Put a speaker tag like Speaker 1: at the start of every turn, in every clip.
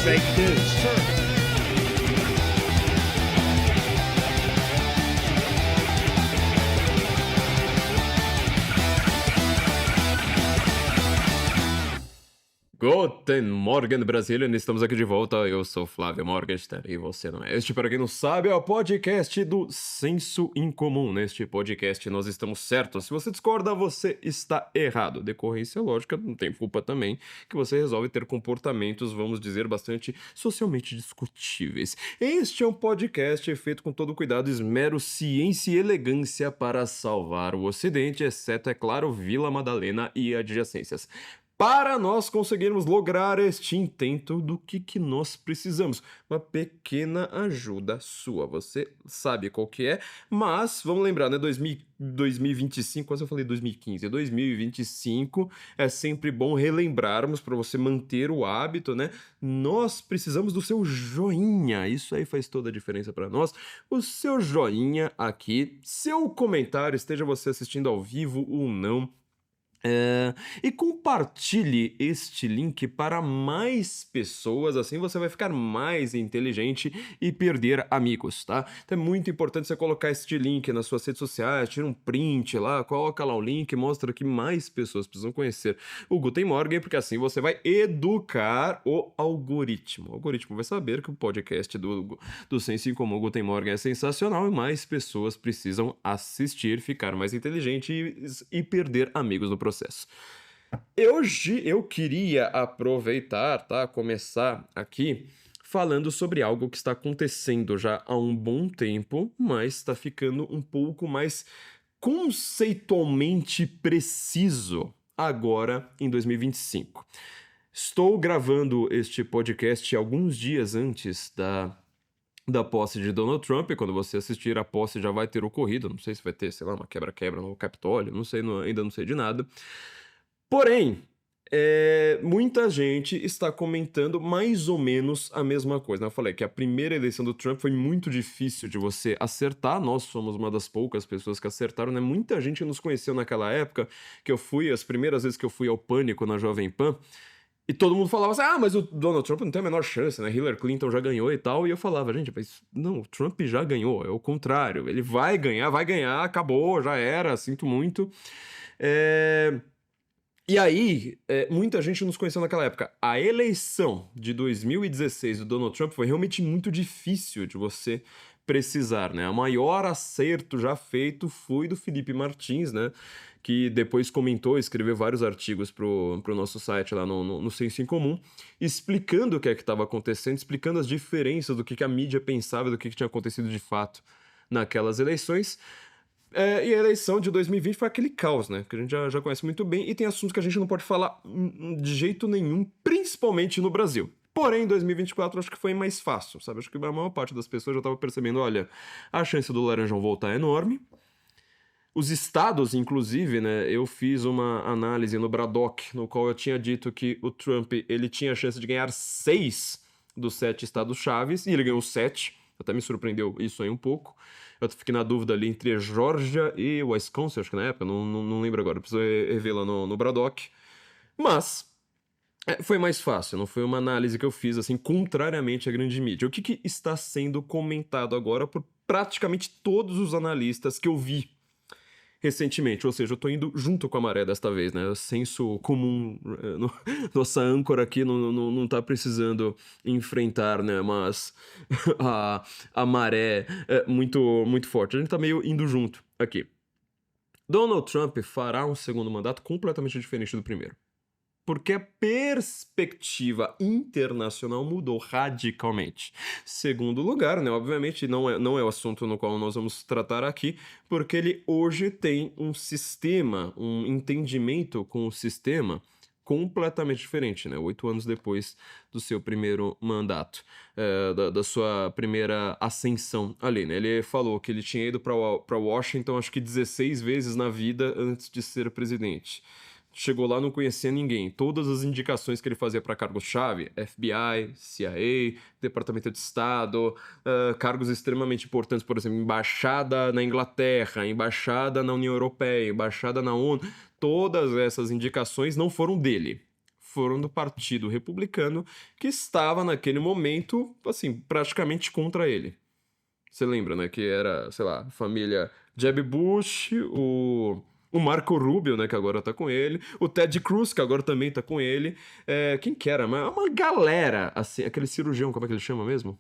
Speaker 1: fake news.
Speaker 2: Guten Morgen, Brasília, estamos aqui de volta, eu sou Flávio Morgenstern e você não é. Este, para quem não sabe, é o podcast do Senso em Comum. Neste podcast nós estamos certos, se você discorda, você está errado. Decorrência lógica, não tem culpa também, que você resolve ter comportamentos, vamos dizer, bastante socialmente discutíveis. Este é um podcast feito com todo cuidado, esmero, ciência e elegância para salvar o Ocidente, exceto, é claro, Vila Madalena e adjacências. Para nós conseguirmos lograr este intento, do que nós precisamos? Uma pequena ajuda sua. Você sabe qual que é, mas vamos lembrar, né? 2025, quase eu falei 2015, 2025 é sempre bom relembrarmos para você manter o hábito, né? Nós precisamos do seu joinha, isso aí faz toda a diferença para nós. O seu joinha aqui, seu comentário, esteja você assistindo ao vivo ou não. E compartilhe este link para mais pessoas, assim você vai ficar mais inteligente e perder amigos, tá? Então é muito importante você colocar este link nas suas redes sociais, tira um print lá, coloca lá o link, mostra que mais pessoas precisam conhecer o Guten Morgen, porque assim você vai educar o algoritmo. O algoritmo vai saber que o podcast do Senso em Comum Guten Morgen é sensacional e mais pessoas precisam assistir, ficar mais inteligentes e perder amigos no processo. Hoje eu queria aproveitar, tá? Começar aqui falando sobre algo que está acontecendo já há um bom tempo, mas está ficando um pouco mais conceitualmente preciso agora em 2025. Estou gravando este podcast alguns dias antes da posse de Donald Trump, e quando você assistir a posse já vai ter ocorrido, não sei se vai ter, sei lá, uma quebra-quebra no Capitólio, não sei, ainda não sei de nada. Porém, muita gente está comentando mais ou menos a mesma coisa, né? Eu falei que a primeira eleição do Trump foi muito difícil de você acertar, nós somos uma das poucas pessoas que acertaram, né? Muita gente nos conheceu naquela época, que eu fui, as primeiras vezes que eu fui ao Pânico na Jovem Pan, e todo mundo falava assim, mas o Donald Trump não tem a menor chance, né? Hillary Clinton já ganhou e tal. E eu falava, gente, mas não, o Trump já ganhou, é o contrário. Ele vai ganhar, acabou, já era, sinto muito. E aí, muita gente nos conheceu naquela época. A eleição de 2016 do Donald Trump foi realmente muito difícil de você precisar, né? O maior acerto já feito foi do Felipe Martins, né? Que depois comentou, escreveu vários artigos pro nosso site lá no Senso em Comum, explicando o que é que estava acontecendo, explicando as diferenças do que a mídia pensava, do que tinha acontecido de fato naquelas eleições. E a eleição de 2020 foi aquele caos, né? Que a gente já conhece muito bem, e tem assuntos que a gente não pode falar de jeito nenhum, principalmente no Brasil. Porém, em 2024 acho que foi mais fácil, sabe? Acho que a maior parte das pessoas já estava percebendo, olha, a chance do Laranjão voltar é enorme. Os estados, inclusive, né? Eu fiz uma análise no Braddock, no qual eu tinha dito que o Trump, ele tinha a chance de ganhar 6 dos 7 estados chaves, e ele ganhou 7. Até me surpreendeu isso aí um pouco. Eu fiquei na dúvida ali entre Georgia e Wisconsin, acho que na época, não lembro agora, preciso rever lá no Braddock. Mas foi mais fácil, não foi uma análise que eu fiz, assim, contrariamente à grande mídia. O que está sendo comentado agora por praticamente todos os analistas que eu vi recentemente, ou seja, eu tô indo junto com a maré desta vez, né? O senso comum, nossa âncora aqui não tá precisando enfrentar, né? Mas a maré é muito forte. A gente tá meio indo junto aqui. Donald Trump fará um segundo mandato completamente diferente do primeiro. Porque a perspectiva internacional mudou radicalmente. Segundo lugar, né, obviamente não é o assunto no qual nós vamos tratar aqui, porque ele hoje tem um sistema, um entendimento com o sistema completamente diferente, né? 8 anos depois do seu primeiro mandato, da sua primeira ascensão ali, né? Ele falou que ele tinha ido para Washington acho que 16 vezes na vida antes de ser presidente. Chegou lá, não conhecia ninguém. Todas as indicações que ele fazia para cargos-chave, FBI, CIA, Departamento de Estado, cargos extremamente importantes, por exemplo, embaixada na Inglaterra, embaixada na União Europeia, embaixada na ONU, todas essas indicações não foram dele. foram do Partido Republicano, que estava naquele momento, assim, praticamente contra ele. Você lembra, né? Que era, sei lá, a família Jeb Bush, o Marco Rubio, né? Que agora tá com ele, o Ted Cruz, que agora também tá com ele. Quem que era? Uma galera, assim, aquele cirurgião, como é que ele chama mesmo?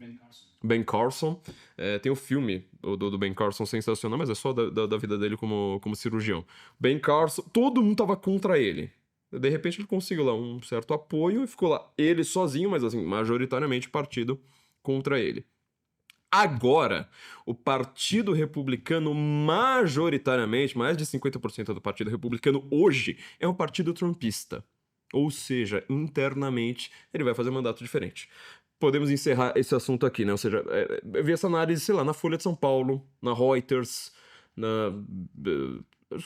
Speaker 2: Ben Carson. Tem o filme do Ben Carson sensacional, mas é só da vida dele como cirurgião. Ben Carson, todo mundo tava contra ele. De repente ele conseguiu lá um certo apoio e ficou lá ele sozinho, mas assim, majoritariamente partido contra ele. Agora, o Partido Republicano, majoritariamente, mais de 50% do Partido Republicano hoje, é um partido trumpista. Ou seja, internamente, ele vai fazer mandato diferente. Podemos encerrar esse assunto aqui, né? Ou seja, eu vi essa análise, sei lá, na Folha de São Paulo, na Reuters,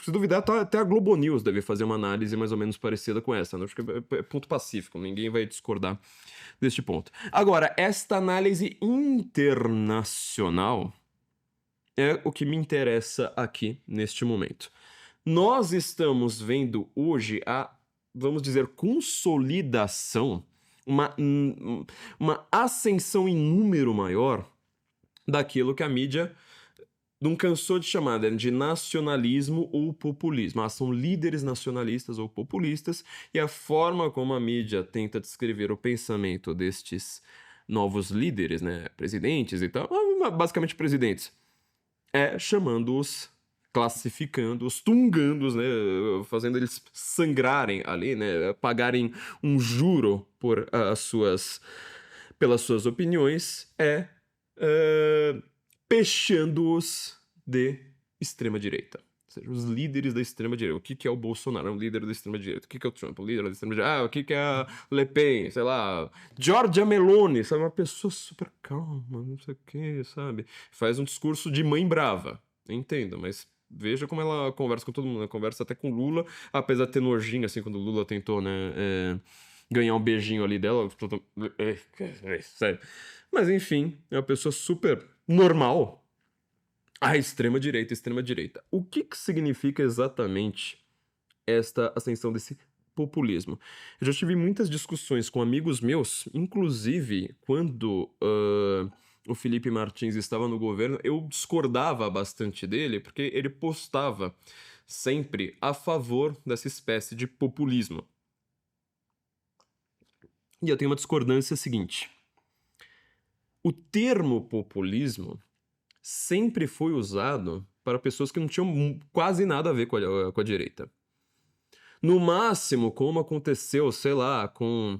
Speaker 2: se duvidar, até a Globo News deve fazer uma análise mais ou menos parecida com essa, né? Acho que é ponto pacífico, ninguém vai discordar deste ponto. Agora, esta análise internacional é o que me interessa aqui neste momento. Nós estamos vendo hoje vamos dizer, consolidação, uma ascensão em número maior daquilo que a mídia não cansou de chamar de nacionalismo ou populismo. São líderes nacionalistas ou populistas, e a forma como a mídia tenta descrever o pensamento destes novos líderes, né, presidentes e tal, basicamente presidentes, chamando-os, classificando-os, tungando-os, né, fazendo eles sangrarem ali, né, pagarem um juro pelas suas opiniões, pechando-os de extrema-direita. Ou seja, os líderes da extrema-direita. O que é o Bolsonaro? É um líder da extrema-direita. O que é o Trump? O líder da extrema-direita. O que é a Le Pen? Sei lá, Giorgia Meloni, sabe? Uma pessoa super calma, não sei o que, sabe? Faz um discurso de mãe brava. Entenda, mas veja como ela conversa com todo mundo, né? Conversa até com Lula, apesar de ter nojinho, assim, quando o Lula tentou, né, ganhar um beijinho ali dela. Sério. Mas enfim, é uma pessoa super normal. A extrema-direita, extrema-direita. O que significa exatamente esta ascensão desse populismo? Eu já tive muitas discussões com amigos meus, inclusive quando o Felipe Martins estava no governo, eu discordava bastante dele, porque ele postava sempre a favor dessa espécie de populismo. E eu tenho uma discordância seguinte. O termo populismo sempre foi usado para pessoas que não tinham quase nada a ver com a direita. No máximo, como aconteceu, sei lá, com...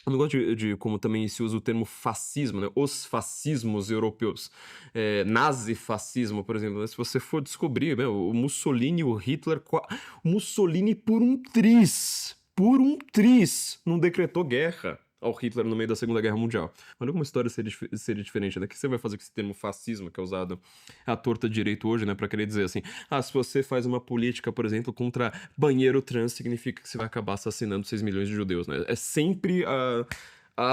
Speaker 2: Eu não gosto de como também se usa o termo fascismo, né? Os fascismos europeus. Nazifascismo, por exemplo. Se você for descobrir, né, o Mussolini e o Hitler... O Mussolini, por um triz, não decretou guerra ao Hitler no meio da Segunda Guerra Mundial. Olha como a história seria diferente, né? O que você vai fazer com esse termo fascismo, que é usado à torta direito hoje, né? Pra querer dizer assim, se você faz uma política, por exemplo, contra banheiro trans, significa que você vai acabar assassinando 6 milhões de judeus, né? É sempre a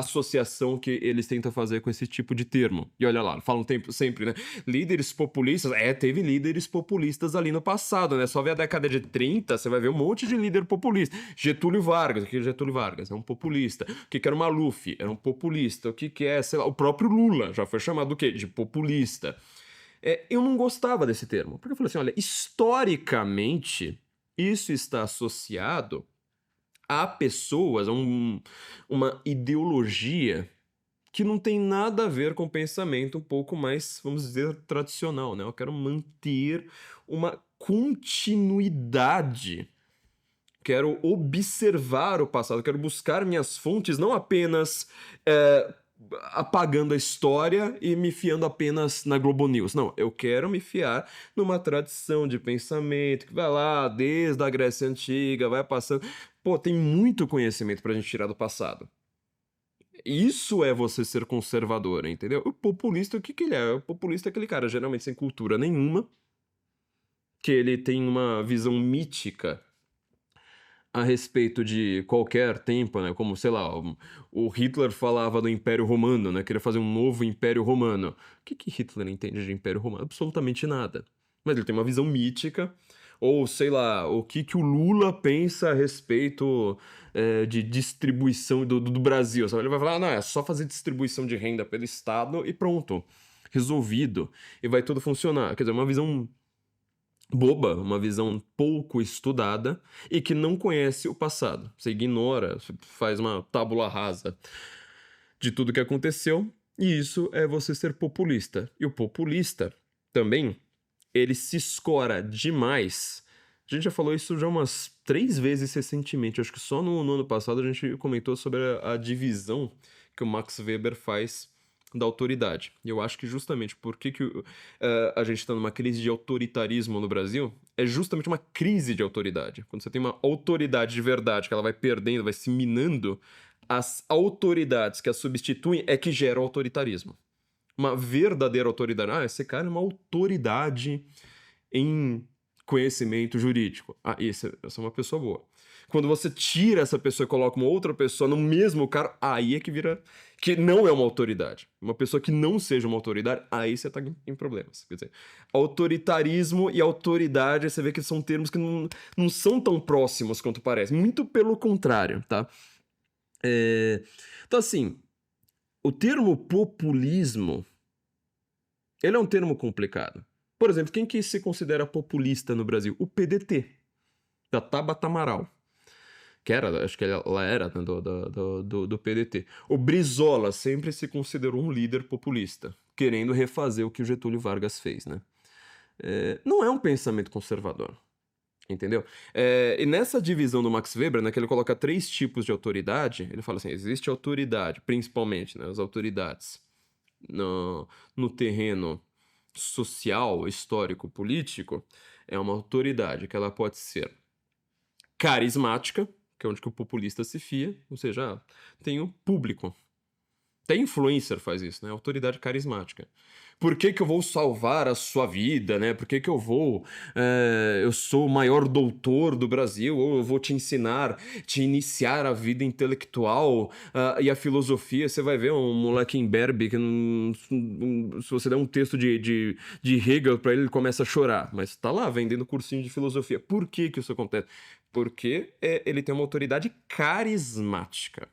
Speaker 2: associação que eles tentam fazer com esse tipo de termo. E olha lá, falam sempre, né? Líderes populistas, teve líderes populistas ali no passado, né? Só ver a década de 30, você vai ver um monte de líder populista. Getúlio Vargas, o que é Getúlio Vargas? É um populista. O que era o Maluf? Era um populista. O que é, sei lá, o próprio Lula já foi chamado do quê? De populista. Eu não gostava desse termo, porque eu falei assim, olha, historicamente, isso está associado a pessoas, uma ideologia que não tem nada a ver com o pensamento um pouco mais, vamos dizer, tradicional, né? Eu quero manter uma continuidade. Quero observar o passado, quero buscar minhas fontes, não apenas apagando a história e me fiando apenas na Globo News. Não, eu quero me fiar numa tradição de pensamento que vai lá desde a Grécia Antiga, vai passando... Pô, tem muito conhecimento pra gente tirar do passado. Isso é você ser conservador, entendeu? O populista, o que ele é? O populista é aquele cara, geralmente sem cultura nenhuma, que ele tem uma visão mítica a respeito de qualquer tempo, né? Como, sei lá, o Hitler falava do Império Romano, né? Queria fazer um novo Império Romano. O que Hitler entende de Império Romano? Absolutamente nada. Mas ele tem uma visão mítica, Ou, sei lá, o que que o Lula pensa a respeito de distribuição do Brasil, sabe? Ele vai falar, não, é só fazer distribuição de renda pelo Estado e pronto, resolvido, e vai tudo funcionar. Quer dizer, uma visão boba, uma visão pouco estudada e que não conhece o passado. Você ignora, você faz uma tábula rasa de tudo que aconteceu, e isso é você ser populista. E o populista também, ele se escora demais. A gente já falou isso já umas 3 vezes recentemente. Acho que só no ano passado a gente comentou sobre a divisão que o Max Weber faz da autoridade. E eu acho que justamente porque a gente está numa crise de autoritarismo no Brasil, é justamente uma crise de autoridade. Quando você tem uma autoridade de verdade, que ela vai perdendo, vai se minando, as autoridades que a substituem é que geram autoritarismo. Uma verdadeira autoridade. Ah, esse cara é uma autoridade em conhecimento jurídico. Ah, essa é uma pessoa boa. Quando você tira essa pessoa e coloca uma outra pessoa no mesmo cara, aí é que vira que não é uma autoridade. Uma pessoa que não seja uma autoridade, aí você tá em problemas. Quer dizer, autoritarismo e autoridade, você vê que são termos que não são tão próximos quanto parece. Muito pelo contrário, tá? Então, assim, o termo populismo, ele é um termo complicado. Por exemplo, quem que se considera populista no Brasil? O PDT, da Tabata Amaral. Que era, acho que ela era, né, do PDT. O Brizola sempre se considerou um líder populista, querendo refazer o que o Getúlio Vargas fez, né? Não é um pensamento conservador, entendeu? E nessa divisão do Max Weber, né, que ele coloca 3 tipos de autoridade, ele fala assim, existe autoridade, principalmente, né, as autoridades no terreno social, histórico, político, é uma autoridade que ela pode ser carismática, que é onde que o populista se fia, ou seja, tem o público. Até influencer faz isso, né? Autoridade carismática. Por que que eu vou salvar a sua vida, né? Por que que eu vou... eu sou o maior doutor do Brasil, ou eu vou te ensinar, te iniciar a vida intelectual e a filosofia. Você vai ver um moleque imberbe que se você der um texto de Hegel pra ele, ele começa a chorar. Mas tá lá vendendo cursinho de filosofia. Por que que isso acontece? Porque ele tem uma autoridade carismática.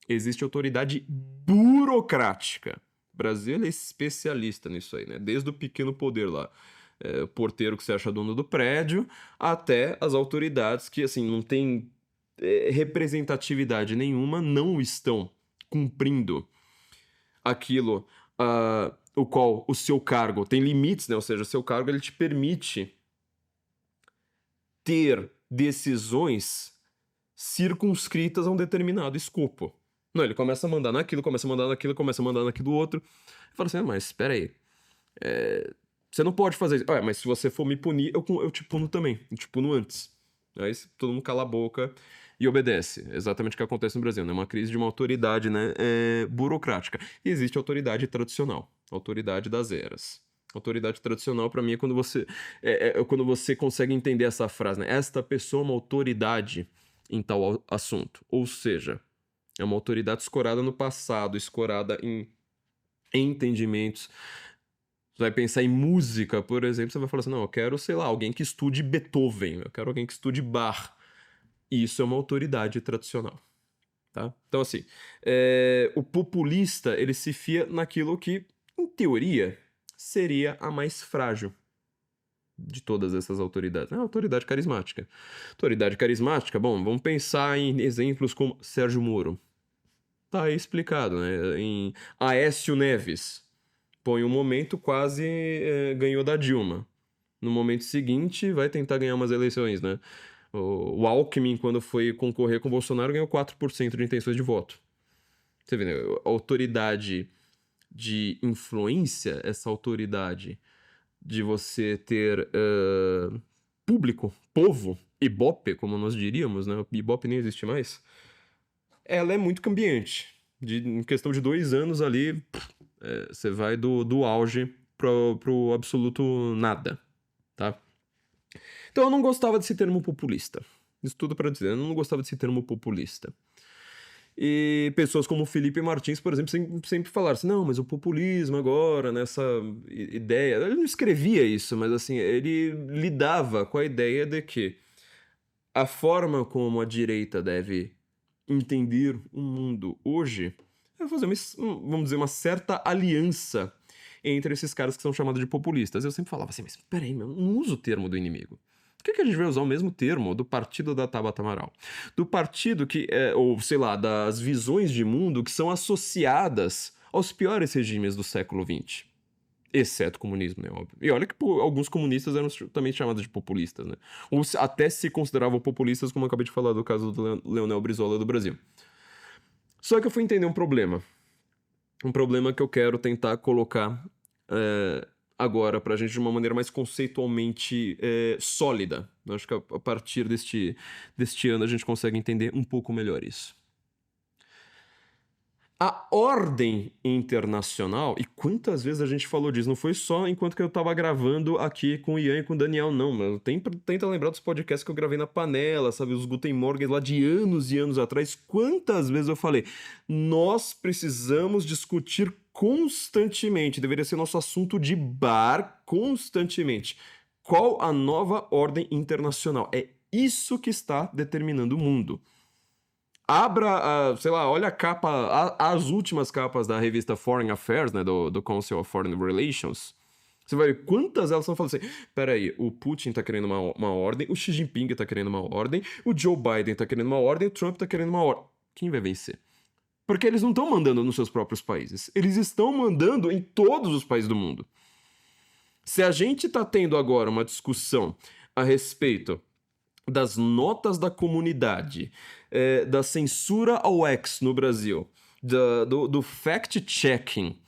Speaker 2: Existe autoridade burocrática. O Brasil ele é especialista nisso aí, né? Desde o pequeno poder lá, o porteiro que se acha dono do prédio, até as autoridades que, assim, não tem representatividade nenhuma, não estão cumprindo aquilo o qual o seu cargo tem limites, né? Ou seja, o seu cargo ele te permite ter decisões circunscritas a um determinado escopo. Não, ele começa a mandar naquilo, começa a mandar naquilo, começa a mandar naquilo outro. Fala assim, mas espera aí. Você não pode fazer isso. Mas se você for me punir, eu te puno também. Eu te puno antes. Aí todo mundo cala a boca e obedece. Exatamente o que acontece no Brasil, né? Uma crise de uma autoridade, né, burocrática. E existe autoridade tradicional. Autoridade das eras. Autoridade tradicional, para mim, é quando você consegue entender essa frase, né? Esta pessoa é uma autoridade em tal assunto. Ou seja, é uma autoridade escorada no passado, escorada em entendimentos. Você vai pensar em música, por exemplo, você vai falar assim, não, eu quero, sei lá, alguém que estude Beethoven, eu quero alguém que estude Bach. E isso é uma autoridade tradicional, tá? Então, assim, o populista, ele se fia naquilo que, em teoria, seria a mais frágil de todas essas autoridades. É a autoridade carismática. Autoridade carismática, bom, vamos pensar em exemplos como Sérgio Moro. Tá aí explicado, né? Em Aécio Neves. Pô, em um momento quase ganhou da Dilma. No momento seguinte, vai tentar ganhar umas eleições, né? O Alckmin, quando foi concorrer com o Bolsonaro, ganhou 4% de intenções de voto. Você vê, né? A autoridade de influência, essa autoridade de você ter público, povo, ibope, como nós diríamos, né? O ibope nem existe mais. Ela é muito cambiante. Em questão de 2 anos ali, você vai do auge pro absoluto nada, tá? Então eu não gostava desse termo populista. Isso tudo pra dizer, eu não gostava desse termo populista. E pessoas como Felipe Martins, por exemplo, sempre falaram assim, não, mas o populismo agora, nessa ideia... Ele não escrevia isso, mas assim, ele lidava com a ideia de que a forma como a direita deve entender o mundo hoje é fazer, vamos dizer, uma certa aliança entre esses caras que são chamados de populistas. Eu sempre falava assim, mas peraí, meu, não usa o termo do inimigo. Por que a gente vai usar o mesmo termo do partido da Tabata Amaral? Do partido que, ou sei lá, das visões de mundo que são associadas aos piores regimes do século XX. Exceto o comunismo, né? Óbvio. E olha que alguns comunistas eram também chamados de populistas, né? Ou até se consideravam populistas, como eu acabei de falar do caso do Leonel Brizola do Brasil. Só que eu fui entender um problema. Um problema que eu quero tentar colocar agora pra gente de uma maneira mais conceitualmente sólida. Eu acho que a partir deste ano a gente consegue entender um pouco melhor isso. A ordem internacional, e quantas vezes a gente falou disso, não foi só enquanto que eu tava gravando aqui com o Ian e com o Daniel, não, mano. Tenta lembrar dos podcasts que eu gravei na panela, sabe? Os Guten Morgen lá de anos e anos atrás. Quantas vezes eu falei, nós precisamos discutir constantemente, deveria ser nosso assunto de bar constantemente. Qual a nova ordem internacional? É isso que está determinando o mundo. Abra, sei lá, olha a capa, as últimas capas da revista Foreign Affairs, né, do Council of Foreign Relations. Você vai ver quantas elas estão falando assim, peraí, o Putin tá querendo uma ordem, o Xi Jinping tá querendo uma ordem, o Joe Biden tá querendo uma ordem, o Trump tá querendo uma ordem. Quem vai vencer? Porque eles não estão mandando nos seus próprios países, eles estão mandando em todos os países do mundo. Se a gente tá tendo agora uma discussão a respeito das notas da comunidade, da censura ao X no Brasil, do fact-checking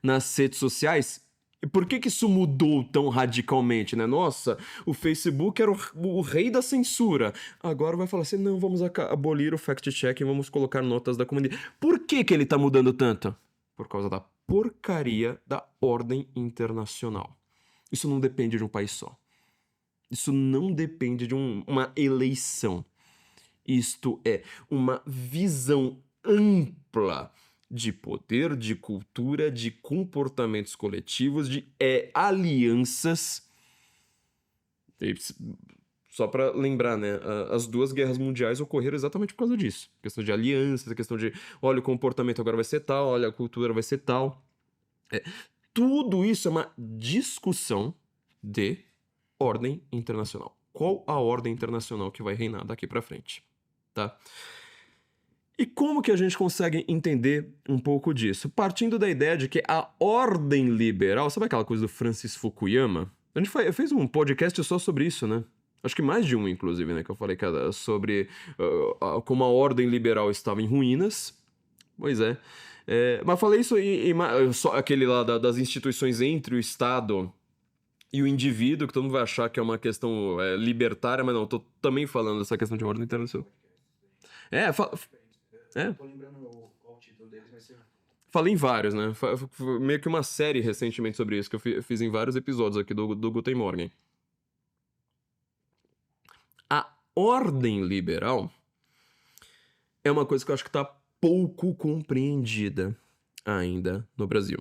Speaker 2: nas redes sociais, por que isso mudou tão radicalmente, né? Nossa, o Facebook era o rei da censura. Agora vai falar assim, não, vamos abolir o fact-checking, vamos colocar notas da comunidade. Por que ele tá mudando tanto? Por causa da porcaria da ordem internacional. Isso não depende de um país só. Isso não depende de uma eleição. Isto é uma visão ampla de poder, de cultura, de comportamentos coletivos, de alianças. E, só para lembrar, né? As duas guerras mundiais ocorreram exatamente por causa disso. A questão de alianças, a questão de, olha, o comportamento agora vai ser tal, olha, a cultura vai ser tal. Tudo isso é uma discussão de ordem internacional. Qual a ordem internacional que vai reinar daqui para frente, tá? E como que a gente consegue entender um pouco disso? Partindo da ideia de que a ordem liberal, sabe aquela coisa do Francis Fukuyama? A gente fez um podcast só sobre isso, né? Acho que mais de um, inclusive, né? Que eu falei sobre como a ordem liberal estava em ruínas. Pois é. Mas falei isso só aquele lá das instituições entre o Estado e o indivíduo, que todo mundo vai achar que é uma questão libertária, mas não, eu tô também falando dessa questão de ordem internacional. Tô lembrando qual o título deles, mas... Falei em vários, né? Meio que uma série recentemente sobre isso, que eu fiz em vários episódios aqui do Guten Morgen. A ordem liberal é uma coisa que eu acho que tá pouco compreendida ainda no Brasil.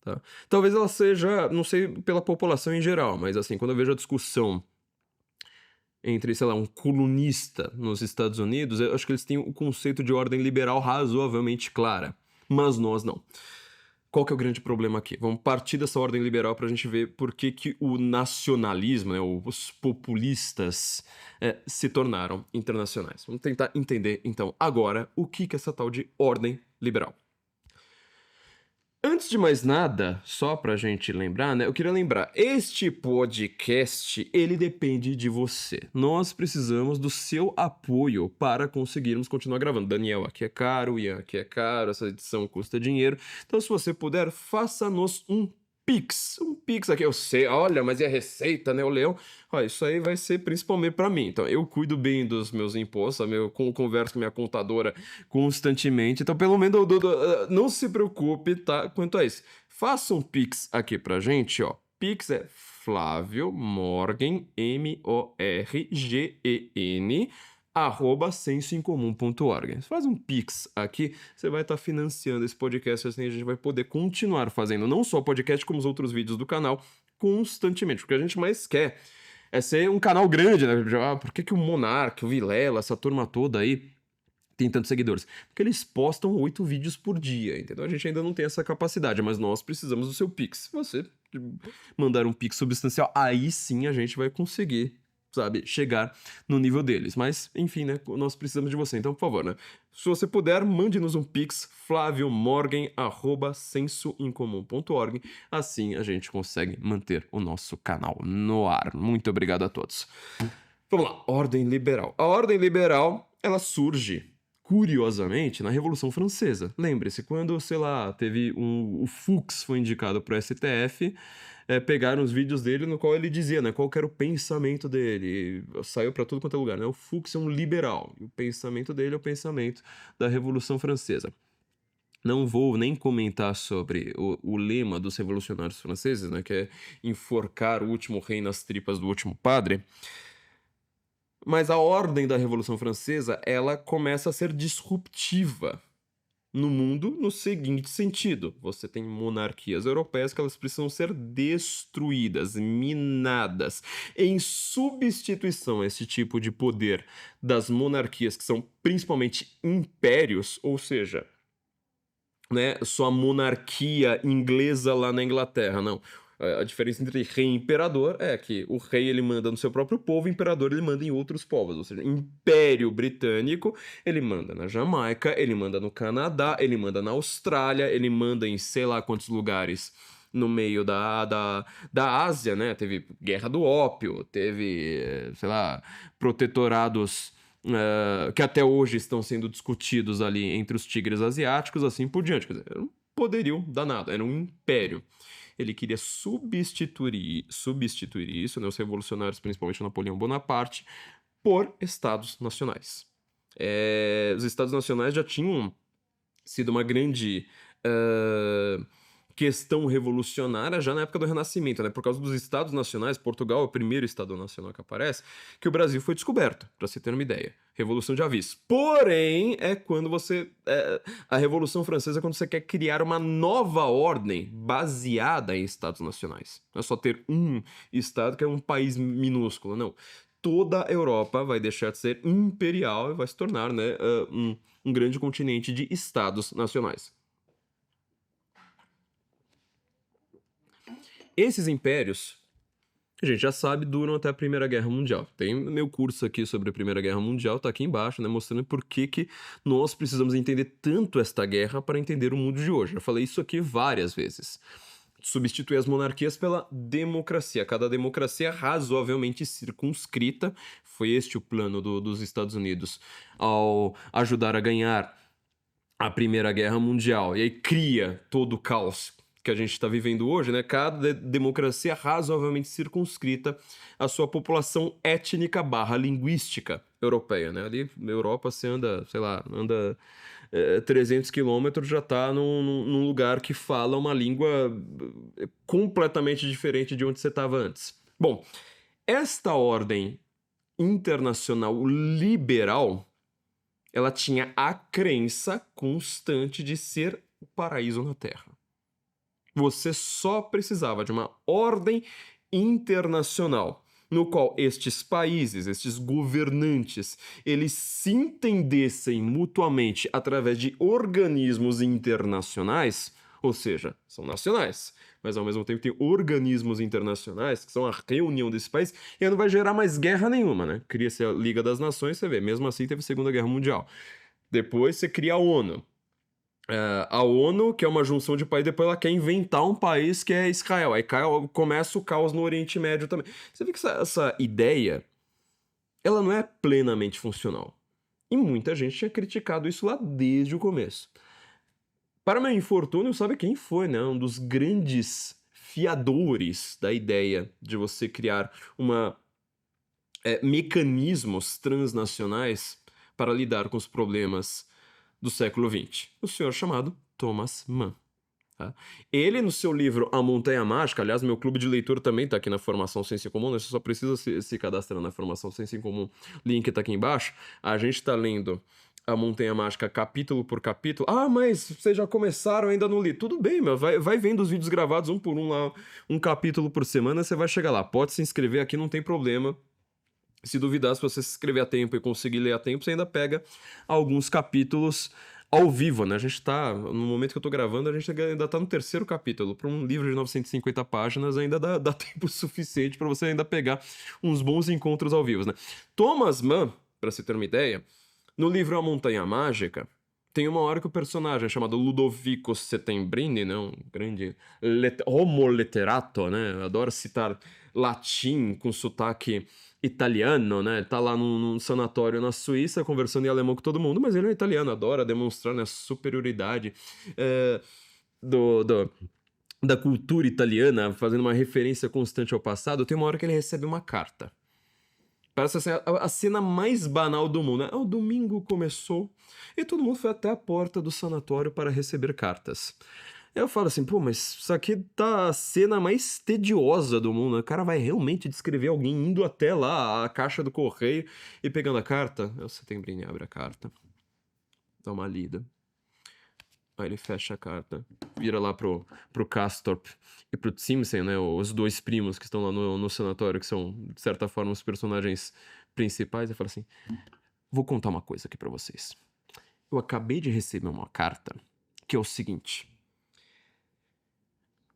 Speaker 2: Tá? Talvez ela seja, não sei, pela população em geral, mas assim, quando eu vejo a discussão entre, sei lá, um colunista nos Estados Unidos, eu acho que eles têm o conceito de ordem liberal razoavelmente clara, mas nós não. Qual que é o grande problema aqui? Vamos partir dessa ordem liberal para a gente ver por que o nacionalismo, né, os populistas se tornaram internacionais. Vamos tentar entender, então, agora, o que é essa tal de ordem liberal. Antes de mais nada, só pra gente lembrar, né? Eu queria lembrar, este podcast, ele depende de você. Nós precisamos do seu apoio para conseguirmos continuar gravando. Daniel, aqui é caro, Ian, aqui é caro, essa edição custa dinheiro. Então, se você puder, faça-nos um Pix. Um Pix aqui, eu sei, olha, mas e a receita, né, o Leão? Olha, isso aí vai ser principalmente para mim. Então, eu cuido bem dos meus impostos, sabe? Eu converso com minha contadora constantemente. Então, pelo menos, não se preocupe, tá? Quanto a isso. Faça um Pix aqui pra gente, ó. Pix é Flávio Morgen, Morgen, sensoincomum.org. Você faz um Pix aqui, você vai estar financiando esse podcast, assim a gente vai poder continuar fazendo não só o podcast, como os outros vídeos do canal, constantemente. O que a gente mais quer é ser um canal grande, né? Por que o Monark, o Vilela, essa turma toda aí tem tantos seguidores? Porque eles postam 8 vídeos por dia, entendeu? A gente ainda não tem essa capacidade, mas nós precisamos do seu Pix. Se você mandar um Pix substancial, aí sim a gente vai conseguir, sabe, chegar no nível deles. Mas, enfim, né, nós precisamos de você. Então, por favor, né, se você puder, mande-nos um Pix, flaviomorgan@sensoincomum.org. Assim a gente consegue manter o nosso canal no ar. Muito obrigado a todos. Vamos lá, ordem liberal. A ordem liberal, ela surge, curiosamente, na Revolução Francesa. Lembre-se, quando, sei lá, o Fux foi indicado para o STF, pegaram os vídeos dele no qual ele dizia, né, qual que era o pensamento dele. E saiu para tudo quanto é lugar, né? O Fux é um liberal, e o pensamento dele é o pensamento da Revolução Francesa. Não vou nem comentar sobre o lema dos revolucionários franceses, né, que é enforcar o último rei nas tripas do último padre. Mas a ordem da Revolução Francesa, ela começa a ser disruptiva no mundo no seguinte sentido: você tem monarquias europeias que elas precisam ser destruídas, minadas, em substituição a esse tipo de poder das monarquias que são principalmente impérios, ou seja, né, só a monarquia inglesa lá na Inglaterra, não. A diferença entre rei e imperador é que o rei ele manda no seu próprio povo, o imperador ele manda em outros povos. Ou seja, o Império Britânico ele manda na Jamaica, ele manda no Canadá, ele manda na Austrália, ele manda em sei lá quantos lugares no meio da Ásia, né? Teve Guerra do Ópio, teve, sei lá, protetorados que até hoje estão sendo discutidos ali entre os tigres asiáticos, assim por diante. Quer dizer, era um poderio danado, era um império. Ele queria substituir isso, né, os revolucionários, principalmente Napoleão Bonaparte, por estados nacionais. Os estados nacionais já tinham sido uma grande questão revolucionária já na época do Renascimento, né? Por causa dos estados nacionais, Portugal é o primeiro estado nacional que aparece, que o Brasil foi descoberto, para você ter uma ideia. Revolução de Avis. Porém, é quando a Revolução Francesa é quando você quer criar uma nova ordem baseada em estados nacionais. Não é só ter um estado que é um país minúsculo, não. Toda a Europa vai deixar de ser imperial e vai se tornar, né, um grande continente de estados nacionais. Esses impérios, a gente já sabe, duram até a Primeira Guerra Mundial. Tem meu curso aqui sobre a Primeira Guerra Mundial, tá aqui embaixo, né, mostrando por que nós precisamos entender tanto esta guerra para entender o mundo de hoje. Já falei isso aqui várias vezes. Substituir as monarquias pela democracia. Cada democracia razoavelmente circunscrita. Foi este o plano dos Estados Unidos ao ajudar a ganhar a Primeira Guerra Mundial. E aí cria todo o caos que a gente está vivendo hoje, né? Cada democracia razoavelmente circunscrita à sua população étnica / linguística europeia, né? Ali na Europa você anda, sei lá, 300 quilômetros, já está num lugar que fala uma língua completamente diferente de onde você estava antes. Bom, esta ordem internacional liberal, ela tinha a crença constante de ser o paraíso na Terra. Você só precisava de uma ordem internacional no qual estes países, estes governantes, eles se entendessem mutuamente através de organismos internacionais, ou seja, são nacionais, mas ao mesmo tempo tem organismos internacionais, que são a reunião desse país, e aí não vai gerar mais guerra nenhuma, né? Cria-se a Liga das Nações, você vê, mesmo assim teve a Segunda Guerra Mundial. Depois você cria a ONU. A ONU, que é uma junção de países, depois ela quer inventar um país que é Israel. Aí começa o caos no Oriente Médio também. Você vê que essa ideia, ela não é plenamente funcional. E muita gente tinha criticado isso lá desde o começo. Para meu infortúnio, sabe quem foi, né? Um dos grandes fiadores da ideia de você criar mecanismos transnacionais para lidar com os problemas do século XX. O senhor chamado Thomas Mann. Tá? Ele, no seu livro A Montanha Mágica, aliás, meu clube de leitura também está aqui na Formação Ciência em Comum, né? Você só precisa se cadastrar na Formação Ciência em Comum, link está aqui embaixo. A gente está lendo A Montanha Mágica capítulo por capítulo. Ah, mas vocês já começaram, ainda não li. Tudo bem, meu, vai vendo os vídeos gravados um por um lá, um capítulo por semana, você vai chegar lá. Pode se inscrever aqui, não tem problema. Se duvidar, se você se inscrever a tempo e conseguir ler a tempo, você ainda pega alguns capítulos ao vivo, né? A gente tá, no momento que eu tô gravando, a gente ainda tá no terceiro capítulo. Para um livro de 950 páginas, ainda dá tempo suficiente para você ainda pegar uns bons encontros ao vivo, né? Thomas Mann, para você ter uma ideia, no livro A Montanha Mágica, tem uma hora que o personagem chamado Ludovico Settembrini, né? Um grande homo literato, né? Eu adoro citar latim com sotaque italiano, né? Ele tá lá num sanatório na Suíça conversando em alemão com todo mundo, mas ele é italiano, adora demonstrar, né, a superioridade é, do, do- da cultura italiana, fazendo uma referência constante ao passado. Tem uma hora que ele recebe uma carta. Parece assim, a cena mais banal do mundo, né? O domingo começou e todo mundo foi até a porta do sanatório para receber cartas. Eu falo assim, pô, mas isso aqui tá a cena mais tediosa do mundo, né? O cara vai realmente descrever alguém indo até lá, a caixa do correio e pegando a carta? O Settembrini abre a carta, dá uma lida. Aí ele fecha a carta, vira lá pro Castorp e pro Simpson, né? Os dois primos que estão lá no sanatório, que são, de certa forma, os personagens principais, e fala assim: vou contar uma coisa aqui pra vocês. Eu acabei de receber uma carta que é o seguinte: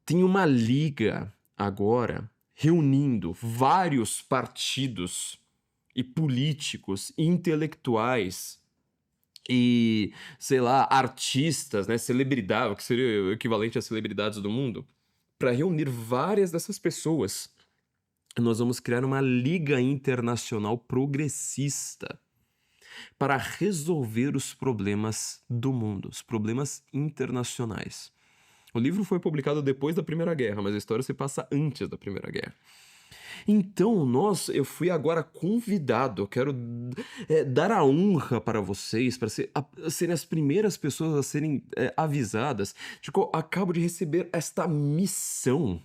Speaker 2: tem uma liga agora reunindo vários partidos e políticos e intelectuais e, sei lá, artistas, né, celebridades, que seria o equivalente a celebridades do mundo, para reunir várias dessas pessoas. Nós vamos criar uma liga internacional progressista para resolver os problemas do mundo, os problemas internacionais. O livro foi publicado depois da Primeira Guerra, mas a história se passa antes da Primeira Guerra. Então, eu fui agora convidado, eu quero dar a honra para vocês, para serem as primeiras pessoas a serem avisadas de que eu acabo de receber esta missão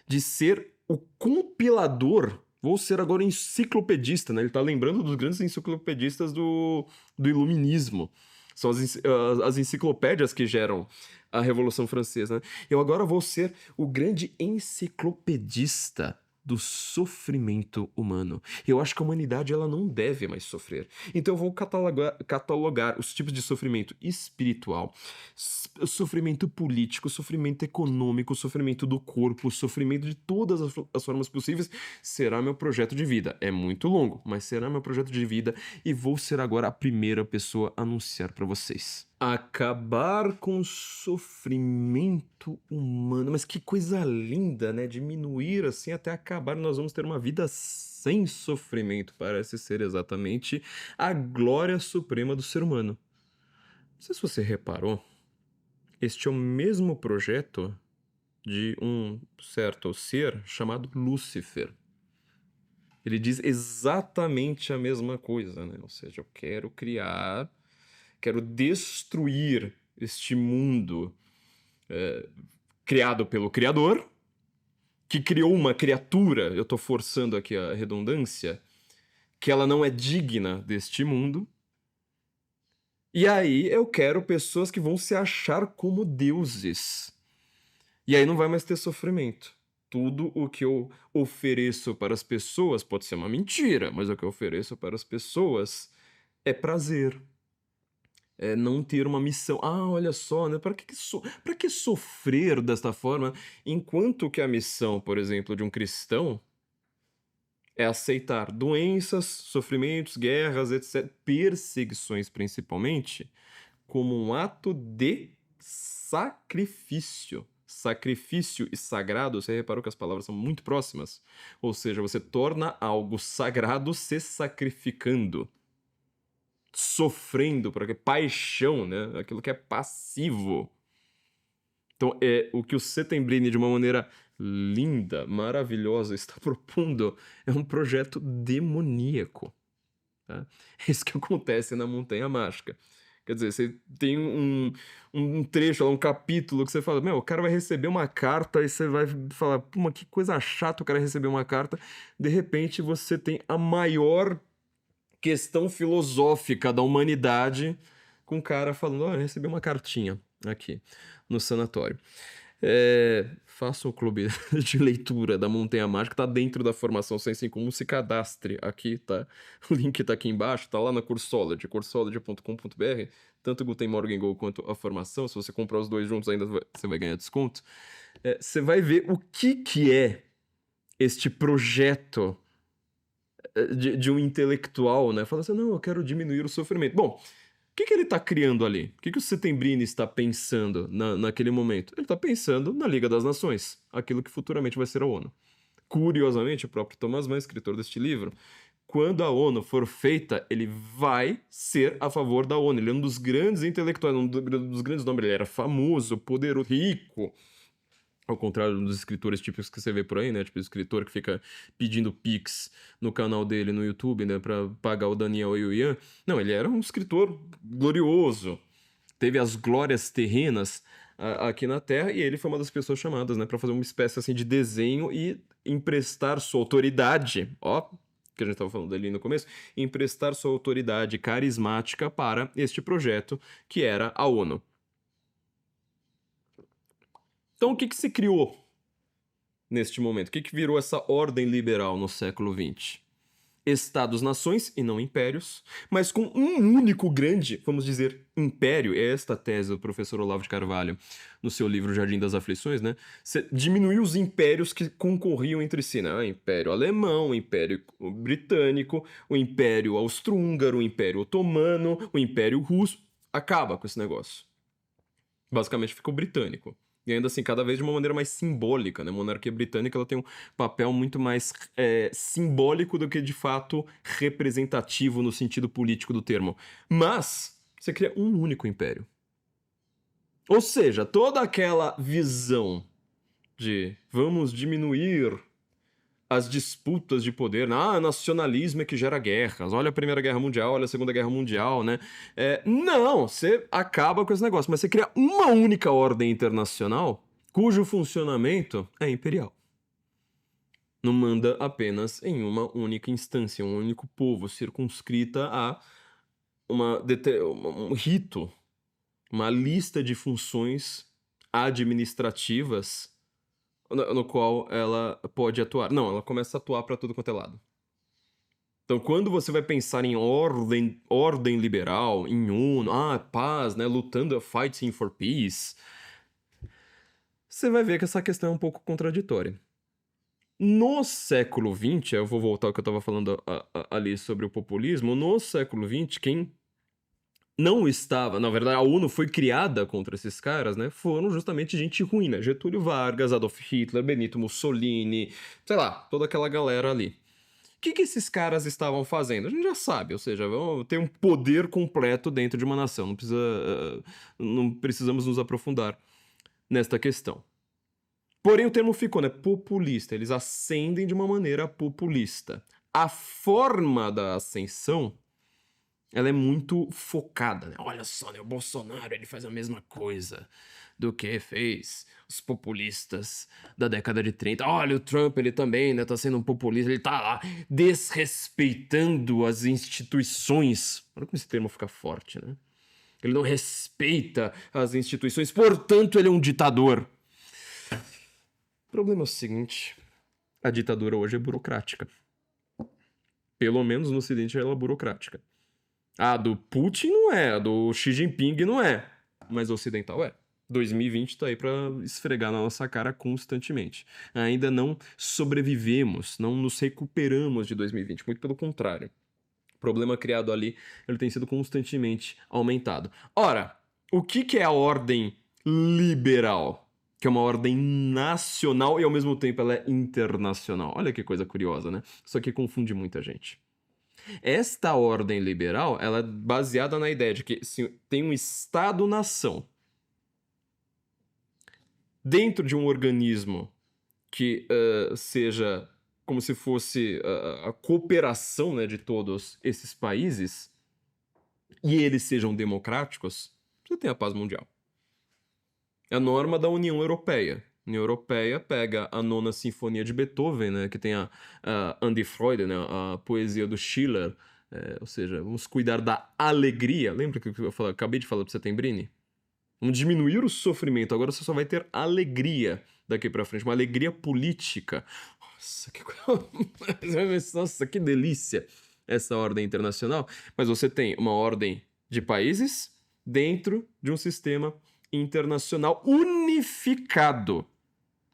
Speaker 2: de ser o compilador. Vou ser agora enciclopedista, né? Ele tá lembrando dos grandes enciclopedistas do Iluminismo. São as enciclopédias que geram a Revolução Francesa, né? Eu agora vou ser o grande enciclopedista do sofrimento humano. Eu acho que a humanidade ela não deve mais sofrer. Então eu vou catalogar os tipos de sofrimento espiritual, sofrimento político, sofrimento econômico, sofrimento do corpo, sofrimento de todas as formas possíveis. Será meu projeto de vida. É muito longo, mas será meu projeto de vida e vou ser agora a primeira pessoa a anunciar para vocês. Acabar com o sofrimento humano. Mas que coisa linda, né? Diminuir assim até acabar. Nós vamos ter uma vida sem sofrimento. Parece ser exatamente a glória suprema do ser humano. Não sei se você reparou, este é o mesmo projeto de um certo ser chamado Lúcifer. Ele diz exatamente a mesma coisa, né? Ou seja, eu quero destruir este mundo criado pelo Criador, que criou uma criatura, eu estou forçando aqui a redundância, que ela não é digna deste mundo. E aí eu quero pessoas que vão se achar como deuses. E aí não vai mais ter sofrimento. Tudo o que eu ofereço para as pessoas pode ser uma mentira, mas o que eu ofereço para as pessoas é prazer. É não ter uma missão. Ah, olha só, né? Para que sofrer desta forma? Enquanto que a missão, por exemplo, de um cristão é aceitar doenças, sofrimentos, guerras, etc., perseguições principalmente, como um ato de sacrifício. Sacrifício e sagrado, você reparou que as palavras são muito próximas? Ou seja, você torna algo sagrado se sacrificando, sofrendo, porque paixão, né? Aquilo que é passivo. Então, o que o Settembrini, de uma maneira linda, maravilhosa, está propondo é um projeto demoníaco. Tá? É isso que acontece na Montanha Mágica. Quer dizer, você tem um trecho, um capítulo que você fala, meu, o cara vai receber uma carta e você vai falar, pô, mas que coisa chata o cara receber uma carta. De repente você tem a maior questão filosófica da humanidade com o cara falando, olha, recebi uma cartinha aqui no sanatório. Faça o clube de leitura da Montanha Mágica, tá dentro da formação Senso em Comum, se cadastre aqui, tá? O link tá aqui embaixo, tá lá na Coursolid, coursolid.com.br, tanto o Guten Morgen Go quanto a formação, se você comprar os dois juntos ainda você vai ganhar desconto. Você vai ver o que é este projeto de um intelectual, né? Fala assim, não, eu quero diminuir o sofrimento. Bom, o que ele está criando ali? O que o Settembrini está pensando naquele momento? Ele está pensando na Liga das Nações, aquilo que futuramente vai ser a ONU. Curiosamente, o próprio Thomas Mann, escritor deste livro, quando a ONU for feita, ele vai ser a favor da ONU. Ele é um dos grandes intelectuais, um dos grandes nomes. Ele era famoso, poderoso, rico. Ao contrário dos escritores típicos que você vê por aí, né? Tipo, o escritor que fica pedindo pix no canal dele no YouTube, né? Pra pagar o Daniel e o Ian. Não, ele era um escritor glorioso. Teve as glórias terrenas aqui na Terra e ele foi uma das pessoas chamadas, né? Pra fazer uma espécie, assim, de desenho e emprestar sua autoridade, ó, que a gente estava falando ali no começo, emprestar sua autoridade carismática para este projeto que era a ONU. Então, o que se criou neste momento? O que virou essa ordem liberal no século XX? Estados-nações e não impérios, mas com um único grande, vamos dizer, império. É esta a tese do professor Olavo de Carvalho no seu livro Jardim das Aflições, né? Diminuiu os impérios que concorriam entre si, né? O Império Alemão, o Império Britânico, o Império Austro-Húngaro, o Império Otomano, o Império Russo. Acaba com esse negócio. Basicamente ficou britânico. E ainda assim, cada vez de uma maneira mais simbólica, né? A monarquia britânica ela tem um papel muito mais simbólico do que, de fato, representativo no sentido político do termo. Mas você cria um único império. Ou seja, toda aquela visão de vamos diminuir as disputas de poder, nacionalismo é que gera guerras, olha a Primeira Guerra Mundial, olha a Segunda Guerra Mundial, né? Não, você acaba com esse negócio, mas você cria uma única ordem internacional cujo funcionamento é imperial. Não manda apenas em uma única instância, um único povo, circunscrita a um rito, uma lista de funções administrativas no qual ela pode atuar. Não, ela começa a atuar para tudo quanto é lado. Então, quando você vai pensar em ordem liberal, em ONU, paz, né, lutando, fighting for peace, você vai ver que essa questão é um pouco contraditória. No século XX, eu vou voltar ao que eu estava falando ali sobre o populismo, no século XX, quem não estava, na verdade, a ONU foi criada contra esses caras, né? Foram justamente gente ruim, né? Getúlio Vargas, Adolf Hitler, Benito Mussolini, sei lá, toda aquela galera ali. O que esses caras estavam fazendo? A gente já sabe, ou seja, vão ter um poder completo dentro de uma nação. Não precisamos nos aprofundar nesta questão. Porém, o termo ficou, né? Populista. Eles ascendem de uma maneira populista. A forma da ascensão ela é muito focada, né? Olha só, né? O Bolsonaro, ele faz a mesma coisa do que fez os populistas da década de 30. Olha, o Trump, ele também, né? Tá sendo um populista, ele tá lá desrespeitando as instituições. Olha como esse termo fica forte, né? Ele não respeita as instituições, portanto, ele é um ditador. O problema é o seguinte, a ditadura hoje é burocrática. Pelo menos no Ocidente ela é burocrática. A do Putin não é, a do Xi Jinping não é, mas o ocidental é. 2020 tá aí pra esfregar na nossa cara constantemente. Ainda não sobrevivemos, não nos recuperamos de 2020, muito pelo contrário. O problema criado ali, ele tem sido constantemente aumentado. Ora, o que é a ordem liberal? Que é uma ordem nacional e ao mesmo tempo ela é internacional. Olha que coisa curiosa, né? Isso aqui confunde muita gente. Esta ordem liberal, ela é baseada na ideia de que se tem um Estado-nação dentro de um organismo que seja como se fosse a cooperação, né, de todos esses países, e eles sejam democráticos, você tem a paz mundial. É a norma da União Europeia. A União Europeia pega a Nona Sinfonia de Beethoven, né, que tem a Andi Freude, né, a poesia do Schiller, ou seja, vamos cuidar da alegria. Lembra que acabei de falar do Setembrini? Vamos diminuir o sofrimento, agora você só vai ter alegria daqui pra frente, uma alegria política. Nossa, Nossa, que delícia essa ordem internacional. Mas você tem uma ordem de países dentro de um sistema internacional unificado.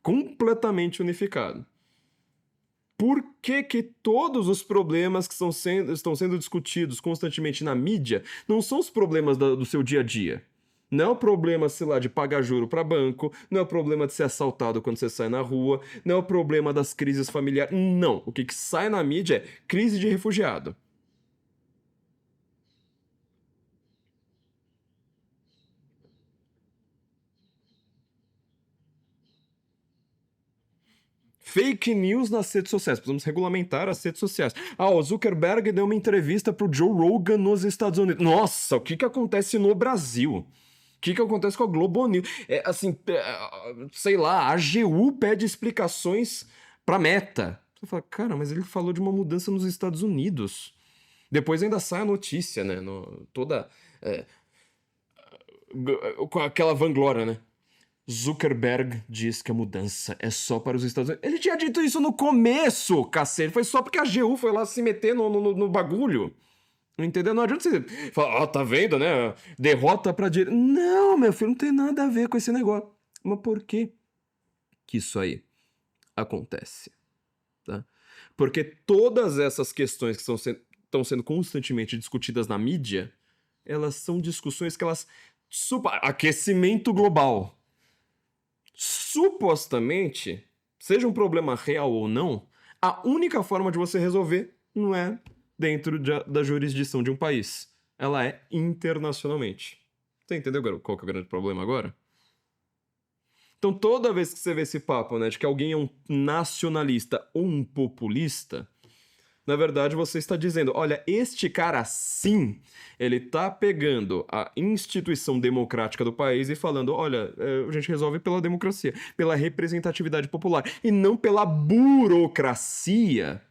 Speaker 2: Completamente unificado. Por que que todos os problemas que estão sendo discutidos constantemente na mídia não são os problemas do seu dia a dia? Não é o problema, sei lá, de pagar juro para banco, não é o problema de ser assaltado quando você sai na rua, não é o problema das crises familiares. Não, o que sai na mídia é crise de refugiado. Fake news nas redes sociais. Precisamos regulamentar as redes sociais. O Zuckerberg deu uma entrevista pro Joe Rogan nos Estados Unidos. Nossa, o que acontece no Brasil? O que acontece com a Globo News? Sei lá, a AGU pede explicações pra Meta. Você fala, cara, mas ele falou de uma mudança nos Estados Unidos. Depois ainda sai a notícia, né? Toda. Com aquela vanglória, né? Zuckerberg diz que a mudança é só para os Estados Unidos. Ele tinha dito isso no começo, cacete. Foi só porque a AGU foi lá se meter no bagulho. Entendeu? Não adianta você falar, tá vendo, né? Derrota pra direita. Não, meu filho, não tem nada a ver com esse negócio. Mas por que isso aí acontece? Tá? Porque todas essas questões que estão sendo constantemente discutidas na mídia, elas são discussões que elas... Aquecimento global. Supostamente, seja um problema real ou não, a única forma de você resolver não é dentro da jurisdição de um país. Ela é internacionalmente. Você entendeu qual que é o grande problema agora? Então, toda vez que você vê esse papo, né, de que alguém é um nacionalista ou um populista, na verdade você está dizendo, olha, este cara sim, ele tá pegando a instituição democrática do país e falando, olha, a gente resolve pela democracia, pela representatividade popular, e não pela burocracia,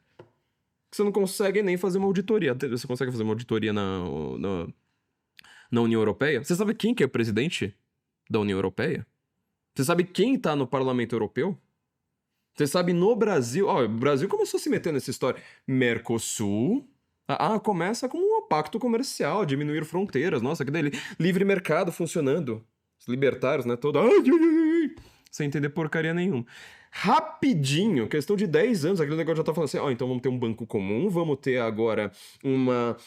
Speaker 2: que você não consegue nem fazer uma auditoria. Você consegue fazer uma auditoria na União Europeia? Você sabe quem que é o presidente da União Europeia? Você sabe quem tá no Parlamento Europeu? Você sabe, no Brasil... o Brasil começou a se meter nessa história. Mercosul... começa com um pacto comercial, diminuir fronteiras. Nossa, que delícia. Livre mercado funcionando. Os libertários, né? Todo... sem entender porcaria nenhuma. Rapidinho, questão de 10 anos, aquele negócio já tá falando assim, então vamos ter um banco comum, vamos ter agora uma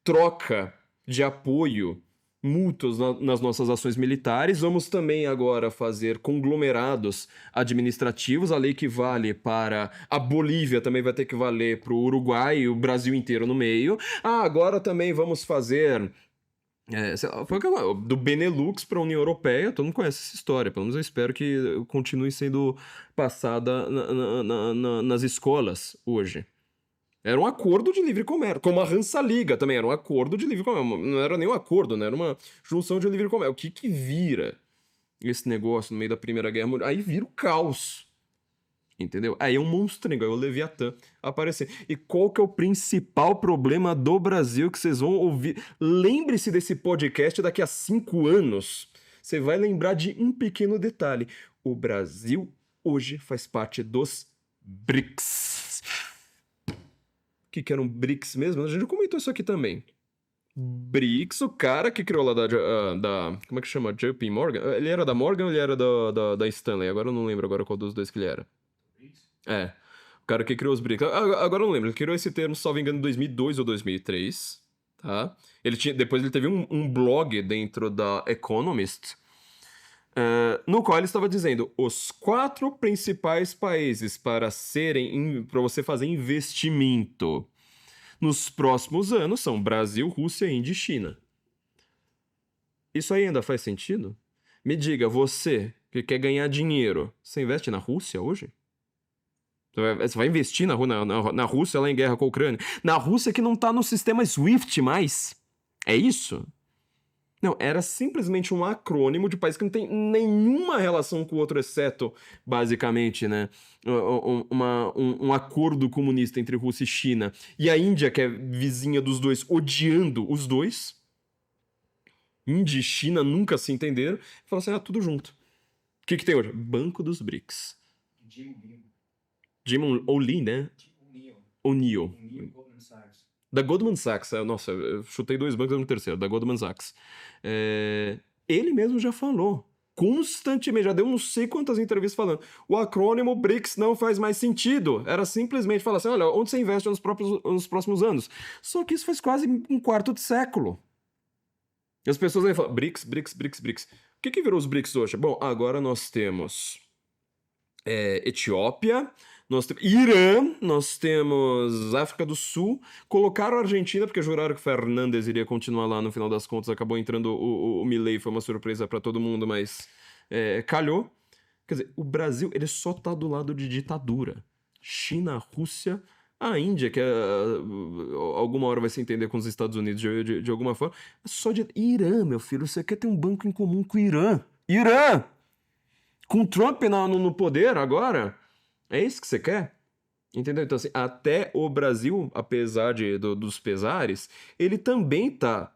Speaker 2: troca de apoio mútuos nas nossas ações militares. Vamos também agora fazer conglomerados administrativos. A lei que vale para a Bolívia também vai ter que valer para o Uruguai e o Brasil inteiro no meio. Agora também vamos fazer... foi do Benelux para a União Europeia. Todo mundo conhece essa história. Pelo menos eu espero que continue sendo passada nas escolas hoje. Era um acordo de livre comércio, como a Hansa Liga também, era um acordo de livre comércio, não era nem um acordo, né? Era uma junção de livre comércio. O que vira esse negócio no meio da Primeira Guerra Mundial? Aí vira o caos, entendeu? Aí é um monstrengo, aí é o Leviatã aparecer. E qual que é o principal problema do Brasil que vocês vão ouvir? Lembre-se desse podcast daqui a 5 anos, você vai lembrar de um pequeno detalhe. O Brasil hoje faz parte dos BRICS. Que eram BRICS mesmo, a gente já comentou isso aqui também. BRICS, o cara que criou lá da como é que chama? JP Morgan? Ele era da Morgan ou ele era da Stanley? Agora eu não lembro agora qual dos dois que ele era. O cara que criou os BRICS. Agora eu não lembro, ele criou esse termo, salvo engano, em 2002 ou 2003, tá? Depois ele teve um blog dentro da Economist, no qual ele estava dizendo os 4 principais países para você fazer investimento nos próximos anos são Brasil, Rússia, Índia e China. Isso aí ainda faz sentido? Me diga, você que quer ganhar dinheiro, você investe na Rússia hoje? Você vai investir na Rússia, ela é em guerra com a Ucrânia? Na Rússia que não tá no sistema SWIFT mais? É isso? Não, era simplesmente um acrônimo de país que não tem nenhuma relação com o outro, exceto, basicamente, né, um acordo comunista entre Rússia e China, e a Índia, que é vizinha dos dois, odiando os dois. Índia e China nunca se entenderam. Falaram assim, tudo junto. O que tem hoje? Banco dos BRICS. Jim O'Lee, né? O'Neill. Da Goldman Sachs. Nossa, eu chutei dois bancos no terceiro. Da Goldman Sachs. Ele mesmo já falou. Constantemente, já deu não sei quantas entrevistas falando. O acrônimo BRICS não faz mais sentido. Era simplesmente falar assim, olha, onde você investe nos próximos anos? Só que isso faz quase um quarto de século. E as pessoas aí falam, BRICS, BRICS, BRICS, BRICS. O que virou os BRICS hoje? Bom, agora nós temos Etiópia, nós temos Irã, nós temos África do Sul, colocaram a Argentina, porque juraram que o Fernandes iria continuar lá, no final das contas acabou entrando o Milei, foi uma surpresa para todo mundo, mas calhou. Quer dizer, o Brasil, ele só tá do lado de ditadura. China, Rússia, a Índia, que alguma hora vai se entender com os Estados Unidos de alguma forma, só de... Irã, meu filho, você quer ter um banco em comum com o Irã? Irã! Com Trump no poder agora? É isso que você quer? Entendeu? Então, assim, até o Brasil, apesar dos pesares, ele também tá